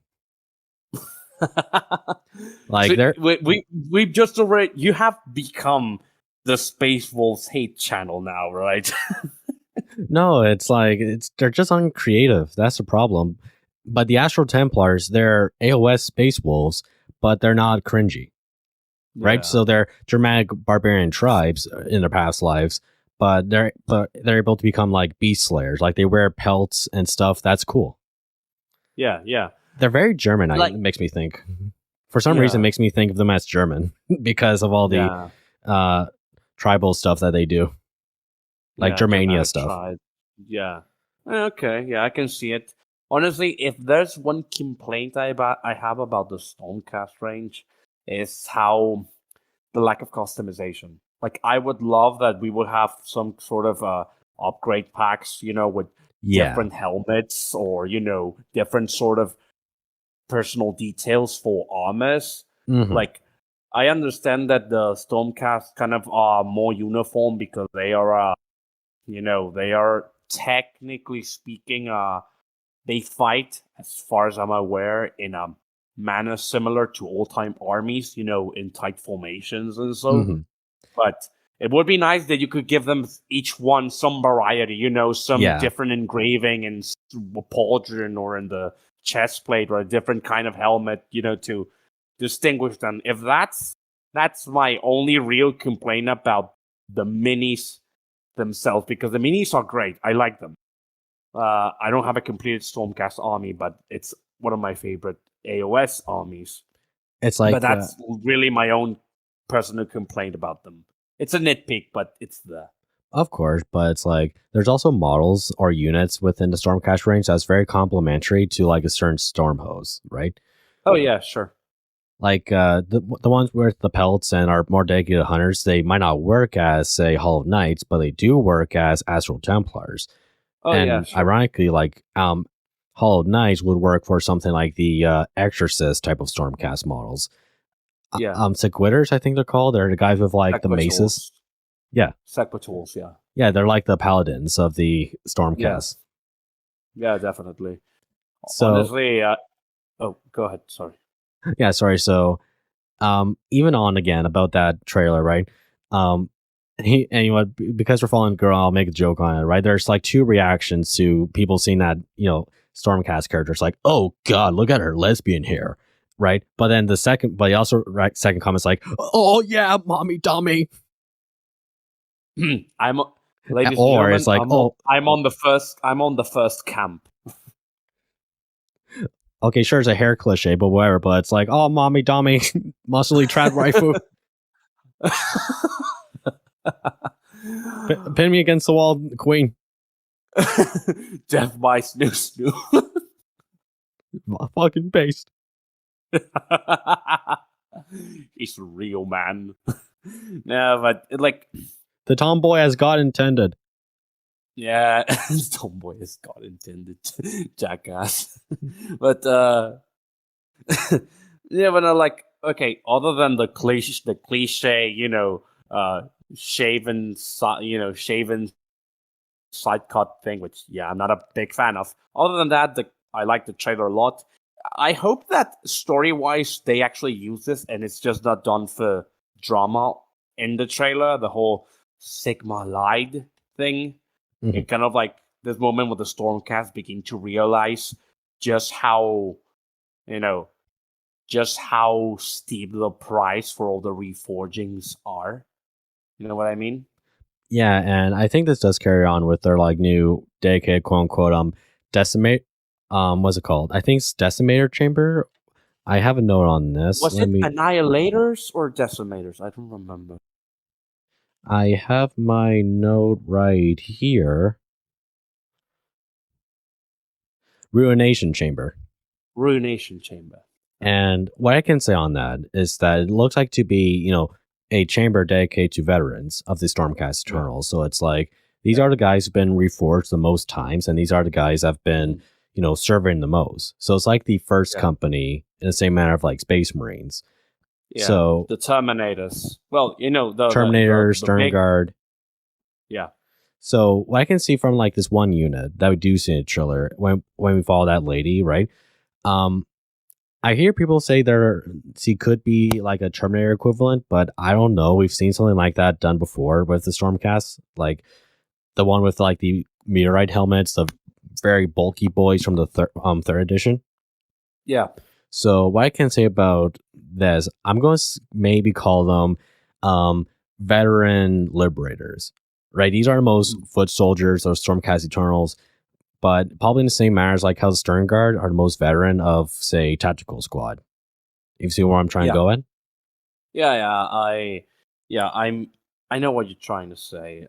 Like, So they're- we've just already, you have become the Space Wolves hate channel now, right? No, it's like they're just uncreative. That's the problem. But the Astral Templars, they're AOS Space Wolves, but they're not cringy. Right? Yeah. So they're Germanic barbarian tribes in their past lives, but they're able to become like beast slayers. Like they wear pelts and stuff. That's cool. Yeah. They're very German. Like- It makes me think. For some reason, it Yeah. makes me think of them as German because of all the Yeah. tribal stuff that they do, like Germania Germanic stuff. tribe. Yeah. Okay. Yeah, I can see it. Honestly, if there's one complaint I have about the Stormcast range, is how the lack of customization. Like, I would love that we would have some sort of upgrade packs, with Yeah, different helmets or different sort of personal details for armors. Mhm. Like, I understand that the Stormcast kind of are more uniform because they are they are technically speaking they fight, as far as I'm aware, in a manner similar to old-time armies, in tight formations and so. Mhm. But it would be nice that you could give them each one some variety, some Yeah. different engraving in pauldron or in the chest plate or a different kind of helmet, to distinguish them. If that's my only real complaint about the minis themselves, because the minis are great. I like them. I don't have a completed Stormcast army, but it's one of my favorite AOS armies. It's like But that's really my own personal complaint about them. It's a nitpick, but it's there. of course, but it's like there's also models or units within the Stormcast range that's very complementary to like a certain storm hose, right? Oh yeah, sure. Like the ones with the pelts and are more dedicated hunters, they might not work as say Hollow Knights, but they do work as Astral Templars. Oh and yeah, sure. ironically, like Hollow Knights would work for something like the Exorcist type of Stormcast models. Yeah. Sequiters, I think they're called. They're the guys with like the maces. Yeah. Sequitals, yeah. Yeah, they're like the paladins of the Stormcast. Yeah, definitely. So Honestly, oh, go ahead. Sorry. yeah, sorry. So even on again about that trailer, right? Because we're following girl, I'll make a joke on it, right? There's like two reactions to people seeing that, Stormcast characters like, oh god, look at her lesbian hair, right? But then second comment's like, oh yeah, mommy dummy. Ladies and Or gentlemen, it's like, I'm on the first camp. Okay, sure, it's a hair cliche, but whatever. But it's like, oh, mommy dummy, muscly trad rifle, pin me against the wall, queen. Death by Snoo Snoo. Fucking paste. He's a real man. No, but The tomboy as God intended. yeah, tomboy is God intended, jackass. But Yeah, but like, okay, other than the cliche, shaven, shaven side cut thing, which I'm not a big fan of. Other than that, I like the trailer a lot. I hope that story wise they actually use this and it's just not done for drama in the trailer. The whole Sigma lied thing. Mhm. It kind of like this moment with the Stormcast begin to realize just how steep the price for all the reforgings are. You know what I mean? Yeah, and I think this does carry on with their like new dedicated quote unquote decimate what's it called? I think it's decimator chamber. I have a note on this. Was it Annihilators or Decimators? I don't remember. I have my note right here. Ruination chamber. Ruination Chamber. And what I can say on that is that it looks like to be, a chamber dedicated to veterans of the Stormcast Eternals. So it's like these are the guys who've been reforged the most times, and these are the guys that have been, serving the most. So it's like the first company in the same manner of like Space Marines. Yeah. So the Terminators. Well, the Terminator, the Stern big- Guard. Yeah. So what I can see from like this one unit that we do see in the trailer when we follow that lady, right? I hear people say she could be like a Terminator equivalent, but I don't know. We've seen something like that done before with the Stormcast, like the one with like the meteorite helmets, the very bulky boys from the third edition. Yeah. So what I can say about this, I'm going to maybe call them veteran liberators, right? These are the most foot soldiers or Stormcast Eternals, but probably in the same manner as like how the Stern Guard are the most veteran of, say, Tactical Squad. You see where I'm trying to go at? I know what you're trying to say.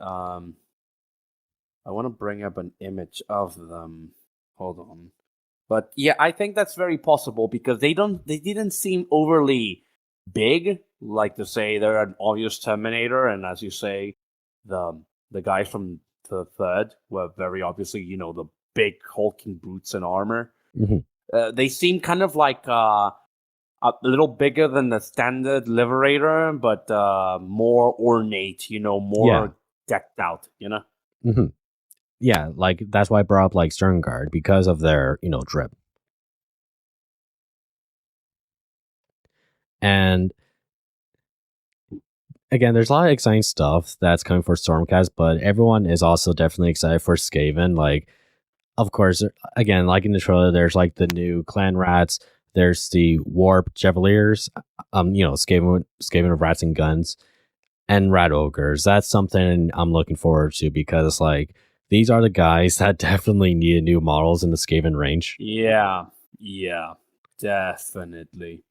I want to bring up an image of them. Hold on. But yeah, I think that's very possible because they didn't seem overly big, like to say they're an obvious Terminator, and as you say, the guys from the third were very obviously, the big hulking boots and armor. Mm-hmm. They seem kind of like a little bigger than the standard Liberator, but more ornate, more decked out, Mm-hmm. Yeah, like that's why I brought up like Stern Guard because of their, drip. And again, there's a lot of exciting stuff that's coming for Stormcast, but everyone is also definitely excited for Skaven. Like, of course, again, like in the trailer, there's like the new Clan Rats. There's the Warp Chevaliers, Skaven of Rats and Guns, and Rat Ogres. That's something I'm looking forward to because like these are the guys that definitely need new models in the Skaven range. Yeah, definitely.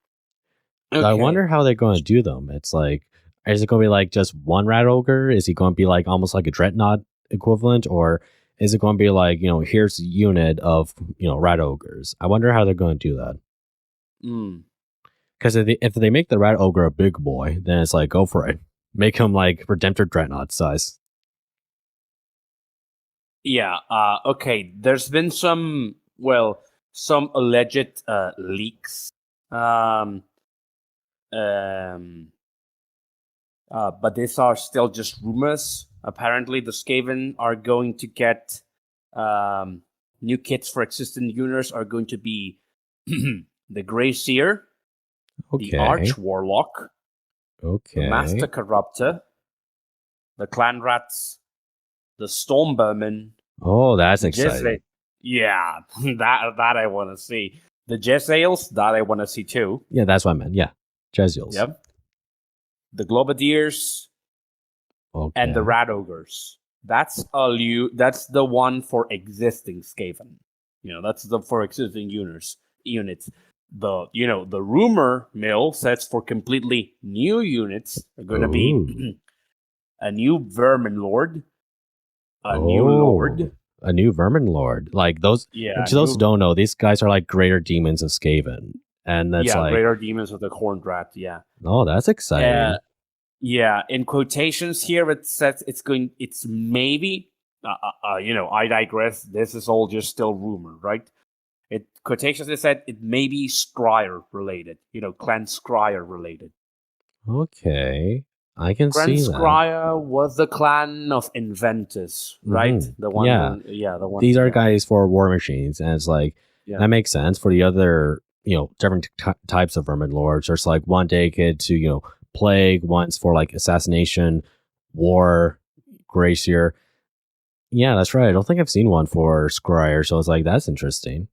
So I wonder how they're going to do them. It's like, is it going to be like just one Rat Ogre? Is he going to be like almost like a Dreadnought equivalent, or is it going to be like, here's a unit of, Rat Ogres? I wonder how they're going to do that. Because if they make the Rat Ogre a big boy, then it's like, go for it. Make him like Redemptor Dreadnought size. Yeah. Okay. There's been some alleged leaks. But these are still just rumors. Apparently, the Skaven are going to get new kits for existing units. Are going to be the Grey Seer, the Arch Warlock, the Master Corruptor, the Clan Rats, the Stormbearmen. Oh, that's exciting. Yeah, that I want to see. The Jezzails, that I want to see too. Yeah, that's what I meant. Yeah, Jezzails. Yep. The Globadiers. Okay. And the Rat Ogres. That's the one for existing Skaven. That's the for existing units. The rumor mill says for completely new units are going to be a new Vermin Lord, a new Lord. A new Vermin Lord. Like those, to those who don't know, these guys are like greater demons of Skaven. And that's like greater demons of the Horned Rat, yeah. Oh, that's exciting. Yeah, in quotations here it says it's maybe I digress. This is all just still rumor, right? It quotations said it may be Scryer related. Clan Scryer related. Okay, I can Clan see that. Scryer was the clan of Inventus, right? Mhm. The one. Yeah. The one. These are yeah. guys for war machines, and it's like Yeah. that makes sense for the other, different types of vermin lords. There's like one dedicated to plague, one's for like assassination, war, Gracier. Yeah, that's right. I don't think I've seen one for Scryer, so it's like that's interesting.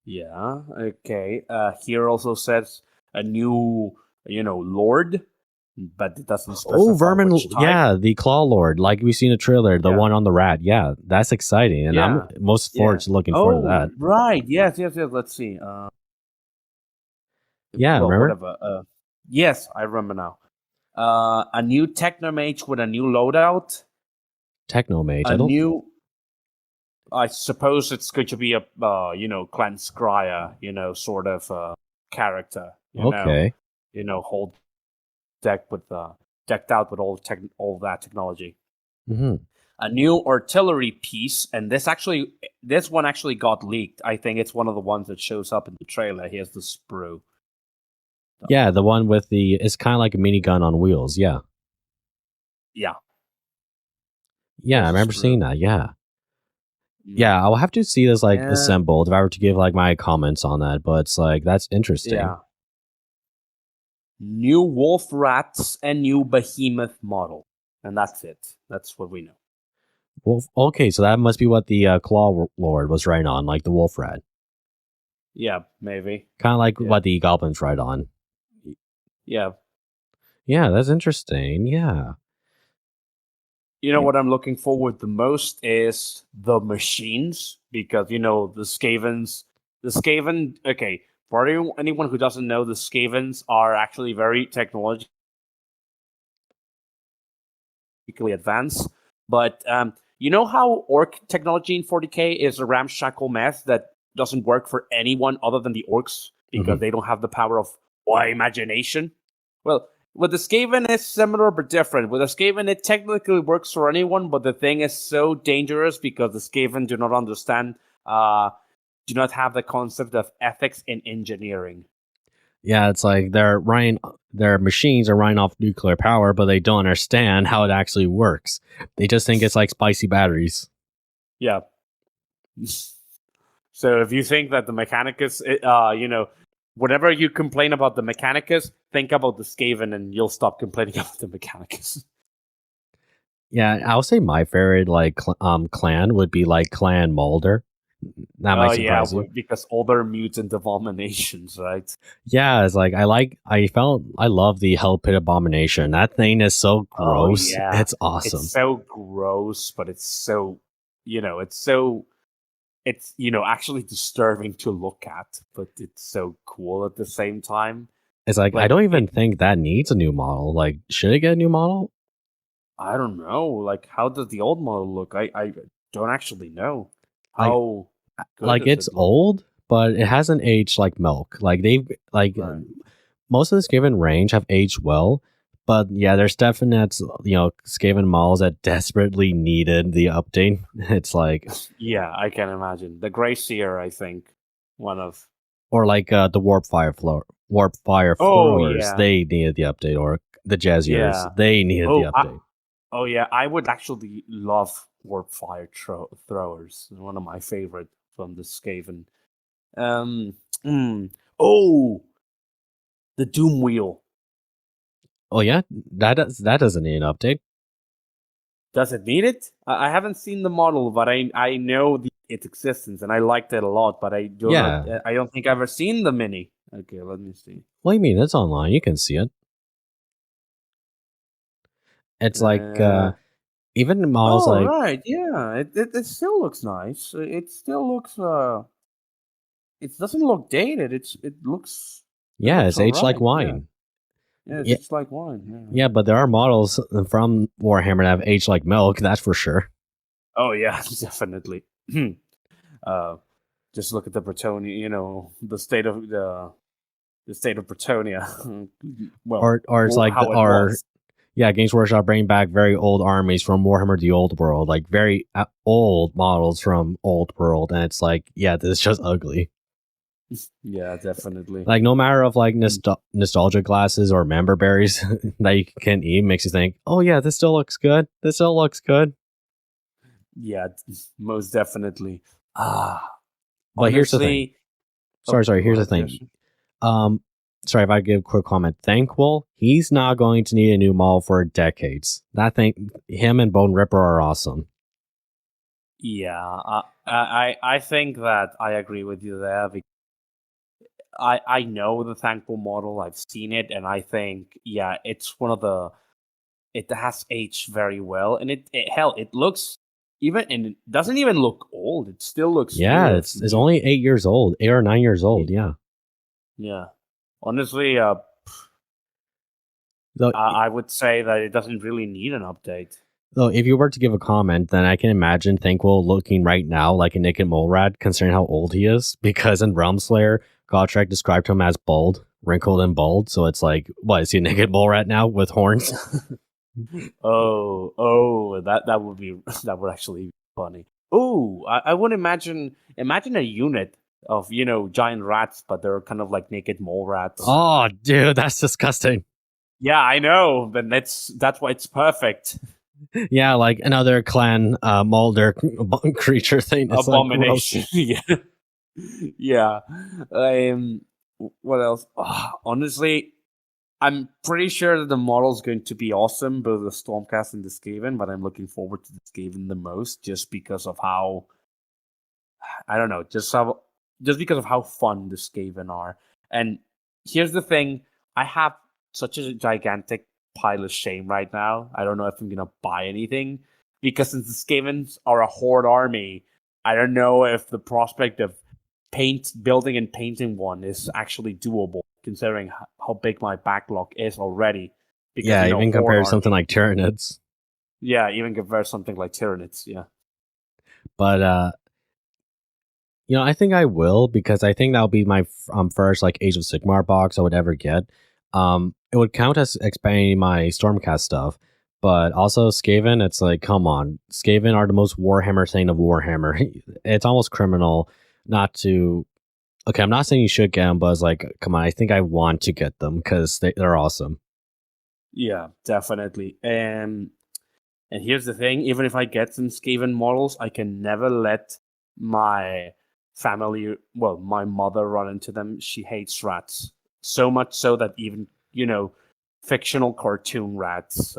Yeah. Okay. Here also says a new, lord, but it doesn't specify Oh, vermin! which type. Yeah, the Claw Lord, like we seen a trailer, the Yeah. one on the rat. Yeah, that's exciting, and I'm Yeah. most forward to looking forward to that. Right. Yes. Let's see. Yeah, Well, remember? whatever. Yes, I remember now. A new Technomage with a new loadout. Technomage. A new. I suppose it's going to be a Clan Scryer, sort of character. Okay. Whole deck with decked out with all that technology. Mm-hmm. A new artillery piece, and this one actually got leaked. I think it's one of the ones that shows up in the trailer. Here's the sprue. Yeah, the one with it's kind of like a minigun on wheels. Yeah. Yeah. Yeah, I remember seeing that. Yeah. Yeah, I'll have to see this like assembled if I were to give like my comments on that, but it's like that's interesting. Yeah. New wolf rats and new behemoth model. And that's it. That's what we know. Well, okay, so that must be what the Claw Lord was riding on, like the wolf rat. Yeah, maybe. Kind of like what the goblins ride on. Yeah. Yeah, that's interesting. Yeah. What I'm looking forward the most is the machines, because the Skavens. The Skaven, okay, for anyone who doesn't know, the Skavens are actually very technologically advanced. But you know how orc technology in 40k is a ramshackle mess that doesn't work for anyone other than the orcs because they don't have the power of imagination? Well, with the Skaven, it's similar but different. With the Skaven, it technically works for anyone, but the thing is so dangerous because the Skaven do not understand, do not have the concept of ethics in engineering. Yeah, it's like their machines are running off nuclear power, but they don't understand how it actually works. They just think it's like spicy batteries. Yeah. So if you think that the Mechanicus, whenever you complain about the Mechanicus, think about the Skaven and you'll stop complaining about the Mechanicus. Yeah, I would say my favorite clan would be like Clan Mulder. That might surprise you. Because all their mutant abominations, right? Yeah, it's like I love the Hell Pit Abomination. That thing is so gross. Oh, yeah. It's awesome. It's so gross, but it's so it's actually disturbing to look at, but it's so cool at the same time. It's like I don't even think that needs a new model. Like, should it get a new model? I don't know. Like, how does the old model look? I don't actually know. How it's old, but it hasn't aged like milk. Like they've most of the Skaven range have aged well, but yeah, there's definite Skaven models that desperately needed the update. It's like I can imagine the Gracier. I think one of or like the Warp Fire Throwers. They needed the update, or the Jazziers. They needed the update. I would actually love Warp Fire Throwers. One of my favorite from the Skaven. The Doom Wheel. Oh yeah, that doesn't need an update. Does it need it? I haven't seen the model, but I know its existence, and I liked it a lot. But I don't think I've ever seen the mini. Okay, let me see. What do you mean? It's online. You can see it. It's like even models right, yeah. It still looks nice. It still looks it doesn't look dated. It looks it's aged like wine. Yeah, it's aged like wine. Yeah, but there are models from Warhammer that have aged like milk. That's for sure. Oh yeah, definitely. Just look at the Bretonnia. The state of the state of Bretonnia. Well, or it's like Yeah, Games Workshop bringing back very old armies from Warhammer: The Old World, like very old models from Old World, and it's like, yeah, this is just ugly. Yeah, definitely. Like no matter of like nostalgia glasses or member berries that you can eat makes you think, oh yeah, this still looks good. This still looks good. Yeah, most definitely. Ah, But here's the thing. honestly. Sorry. Go Here's the ahead, thing. Josh. Sorry if I give a quick comment. Thankful, he's not going to need a new model for decades. That thing, him and Bone Ripper are awesome. Yeah, I think that I agree with you there. I know the Thankful model. I've seen it, and I think it's one of the. It has aged very well, and it looks even, and it doesn't even look old. It still looks Yeah, new. it's only 8 years old, 8 or 9 years old. Yeah. Yeah. Honestly, Though, I would say that it doesn't really need an update. though, if you were to give a comment, then I can imagine Thankful looking right now like a naked mole rat, considering how old he is. Because in Realm Slayer, Gotrek described him as bald, wrinkled, and bald. So it's like, what is he a naked mole rat now with horns? That would be that would actually be funny. Oh, I would imagine a unit of giant rats, but they're kind of like naked mole rats. Oh, dude, that's disgusting. Yeah, I know, but that's why it's perfect. Yeah, like another clan molder creature thing. It's like, gross. Abomination. Yeah. What else? Honestly, I'm pretty sure that the model is going to be awesome, both the Stormcast and the Skaven, but I'm looking forward to the Skaven the most just because of how, I don't know, just because of how fun the Skaven are. And here's the thing, I have such a gigantic pile of shame right now. I don't know if I'm going to buy anything, because since the Skavens are a horde army, I don't know if the prospect of building and painting one is actually doable, considering how big my backlog is already. Because, Yeah, even compared to horde something army- like Tyranids. Yeah, even compared to something like Tyranids, yeah. But I think I will, because I think that'll be my first like Age of Sigmar box I would ever get. It would count as expanding my Stormcast stuff, but also Skaven. It's like, come on, Skaven are the most Warhammer thing of Warhammer. It's almost criminal not to. Okay, I'm not saying you should get them, but it's like, come on, I think I want to get them because they're awesome. Yeah, definitely. And here's the thing, even if I get some Skaven models, I can never let my family, well, my mother run into them. She hates rats. So much so that even, fictional cartoon rats,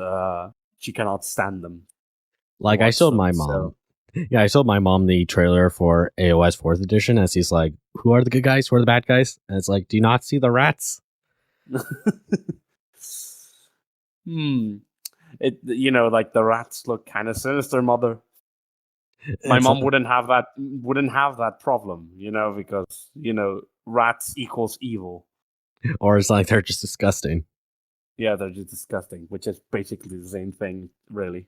she cannot stand them. Like I Watch showed them, my mom. Yeah, I showed my mom the trailer for AOS 4th edition, and she's like, "Who are the good guys? Who are the bad guys?" And it's like, "Do you not see the rats?" Like the rats look kind of sinister, mother. My It's mom like- wouldn't have that problem, because rats equals evil. or it's like they're just disgusting. Yeah, they're just disgusting, which is basically the same thing, really.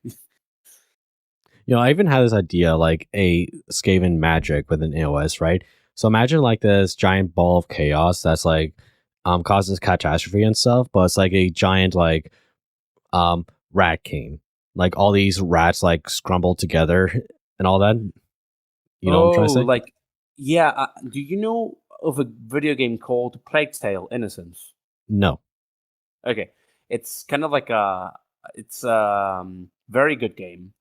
I even had this idea like a Skaven magic within AOS, right? So imagine like this giant ball of chaos that's like causes catastrophe and stuff, but it's like a giant like rat king. Like all these rats like scrumbled together and all that. You know what I'm trying to say? Like, yeah. Do you know of a video game called Plague Tale: Innocence? No. Okay, it's kind of like it's very good game.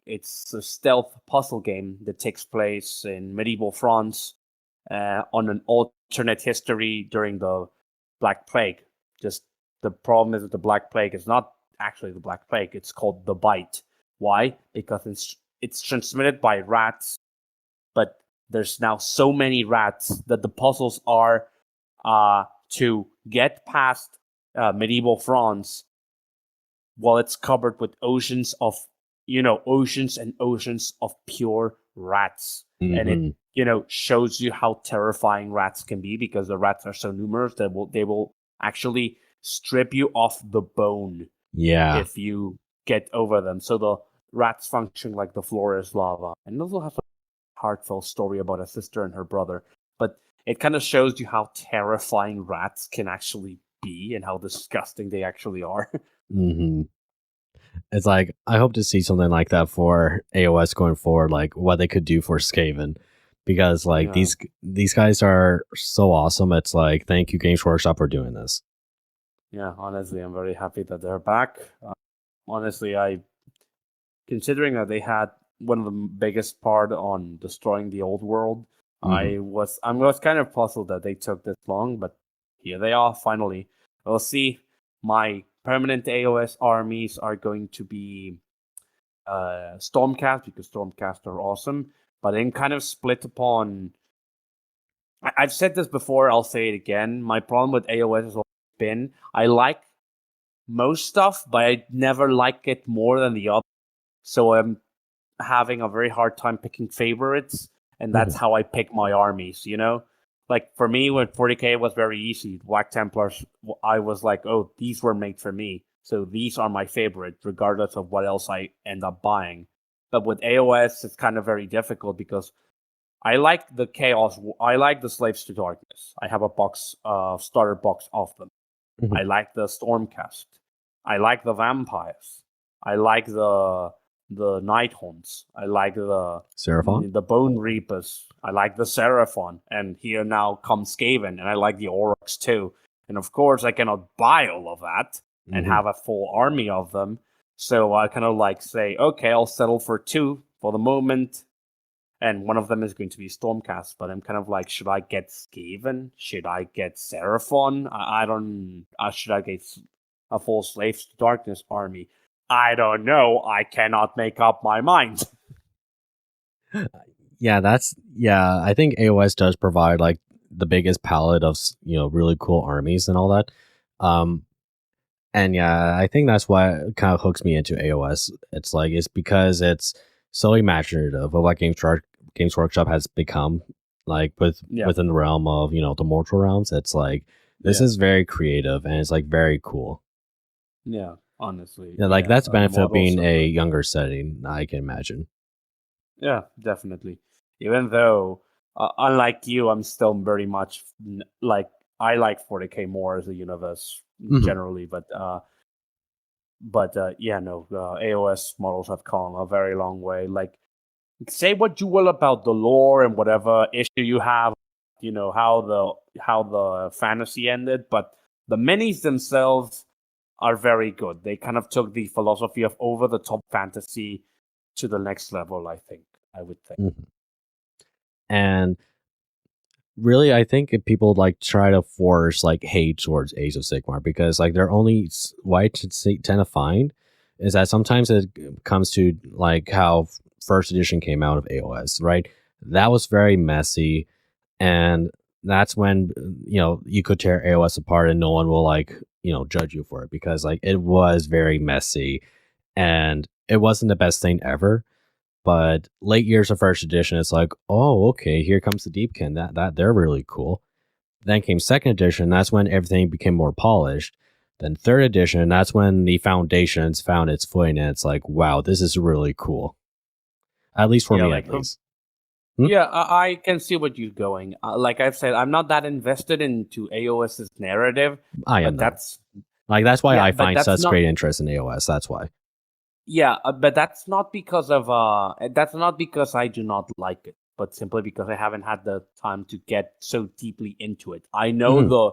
It's a stealth puzzle game that takes place in medieval France, on an alternate history during the Black Plague. Just the problem is that the Black Plague is not actually the Black Plague. It's called the Bite. Why? Because it's transmitted by rats, but there's now so many rats that the puzzles are to get past medieval France while it's covered with oceans and oceans of pure rats. And Mhm. it shows you how terrifying rats can be, because the rats are so numerous that they will actually strip you off the bone Yeah. if you get over them. So the rats function like the floor is lava. And it also has a heartfelt story about a sister and her brother. But it kind of shows you how terrifying rats can actually be and how disgusting they actually are. hmm It's like I hope to see something like that for AOS going forward, like what they could do for Skaven, because like Yeah. these guys are so awesome. It's like thank you Games Workshop for doing this. Yeah, honestly, I'm very happy that they're back. Honestly, considering that they had one of the biggest part on destroying the old world, I was kind of puzzled that they took this long, but here they are finally. We'll see. My permanent AOS armies are going to be Stormcast, because Stormcast are awesome, but then kind of split upon. I've said this before, I'll say it again. My problem with AOS has always been I like most stuff, but I never like it more than the other. So I'm having a very hard time picking favorites, and that's how I pick my armies, you know? Like for me, with 40k, it was very easy. Black Templars, I was like, oh, these were made for me. So these are my favorite, regardless of what else I end up buying. But with AOS, it's kind of very difficult because I like the Chaos, I like the Slaves to Darkness. I have a box, starter box of them. Mhm. I like the Stormcast. I like the Vampires. I like the Nighthawks. I like the Seraphon? Bone Reapers. I like the Seraphon. And here now comes Skaven, and I like the Aurochs too. And of course, I cannot buy all of that and Mhm. have a full army of them. So I kind of like say, okay, I'll settle for 2 for the moment. And one of them is going to be Stormcast, but I'm kind of like, should I get Skaven? Should I get Seraphon? I don't. Should I get a full Slaves to Darkness army? I don't know. I cannot make up my mind. Yeah, I think AOS does provide like the biggest palette of really cool armies and all that. And yeah, I think that's why it kind of hooks me into AOS. It's because it's so imaginative of what Games Workshop has become, like within the realm of the mortal realms. It's like this is very creative and it's like very cool. Yeah, honestly. Yeah, like that's the benefit of models being are a good. younger setting. I can imagine. Yeah, definitely. Even though, unlike you, I'm still very much like I like 40k more as a universe Mhm. generally, but yeah, no, AOS models have come a very long way. Like, say what you will about the lore and whatever issue you have, how the fantasy ended, but the minis themselves are very good. They kind of took the philosophy of over the top fantasy to the next level. I would think. Mhm. And really, I think if people like try to force like hate towards Age of Sigmar, because like they're only what I tend to find is that sometimes it comes to like how first edition came out of AOS, right? That was very messy, and that's when you could tear AOS apart and no one will like judge you for it, because like it was very messy and it wasn't the best thing ever. But late years of first edition, it's like, oh, okay, here comes the Deepkin. That they're really cool. Then came second edition. That's when everything became more polished. Then third edition, that's when the foundations found its footing, and it's like, wow, this is really cool. At least for Yeah, me, like, at least. Yeah, I can see what you're going. Like I've said, I'm not that invested into AOS's narrative, I but am not. that's That's why yeah, I but find that's such not great interest in AOS. That's why. yeah, but that's not because of that's not because I do not like it, but simply because I haven't had the time to get so deeply into it. I know Mhm. the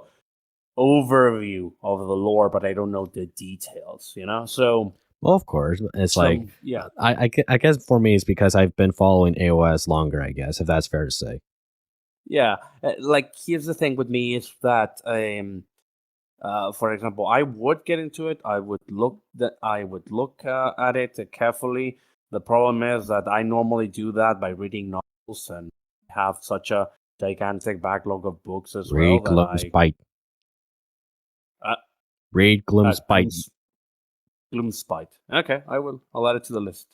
overview of the lore, but I don't know the details. So Well, of course, it's like yeah. I guess for me, it's because I've been following AOS longer. I guess if that's fair to say. Yeah, like here's the thing with me is that for example, I would get into it. I would look at it carefully. The problem is that I normally do that by reading novels and have such a gigantic backlog of books as Read well that Gloomspite. Uh, Read Gloomspite. Gloomspite. Okay, I will. I'll add it to the list.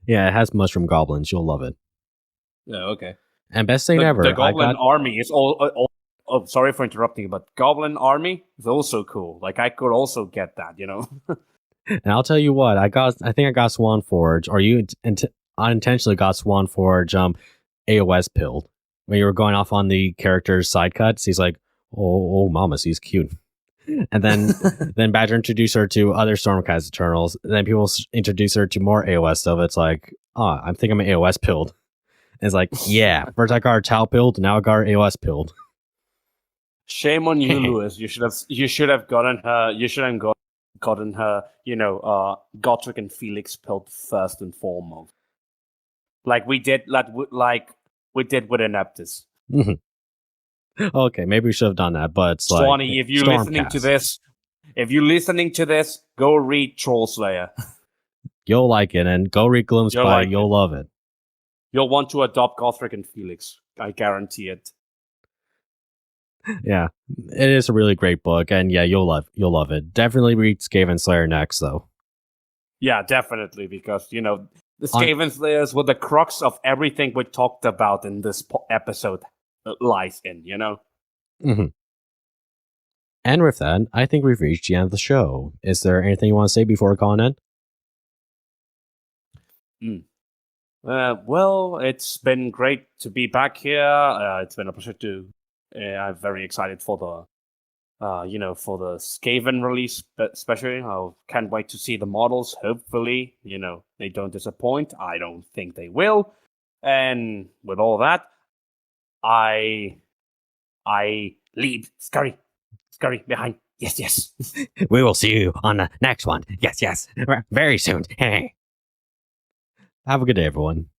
Yeah, it has mushroom goblins. You'll love it. Yeah, okay. And best thing ever, The I Goblin got. Army is all. Oh, sorry for interrupting, but Goblin Army is also cool. Like I could also get that, And I'll tell you what, I think I got Swan Forge, or you unintentionally got Swan Forge AOS pilled when you were going off on the character's side cuts. He's like, oh, mama, he's cute. And then Badger introduced her to other Stormcast Eternals. And then people introduce her to more AOS stuff. It's like, oh, I'm thinking I'm AOS pilled. And it's like, yeah, first I got her Tau pilled, now I got her AOS pilled. Shame on you, Lewis. You should have gotten her. You should have gotten her. Gotrek and Felix pilled first and foremost, like we did with Ineptus. Okay, maybe we should have done that, but it's Swanee, like, if you're listening to this, go read Troll Slayer. You'll like it, and go read Gloomspite. Like You'll love it. You'll want to adopt Gotrek and Felix. I guarantee it. Yeah, it is a really great book, and yeah, you'll love it. Definitely read Skaven Slayer next, though. Yeah, definitely, because the Skaven Slayers were the crux of everything we talked about in this episode. Lies in, Mm-hmm. And with that, I think we've reached the end of the show. Is there anything you want to say before calling in? Well, it's been great to be back here. It's been a pleasure to. I'm very excited for the, for the Skaven release, especially. I can't wait to see the models. Hopefully, they don't disappoint. I don't think they will. And with all that, I lead. Scurry behind. Yes. We will see you on the next one. Yes. Very soon. Hey. Have a good day, everyone.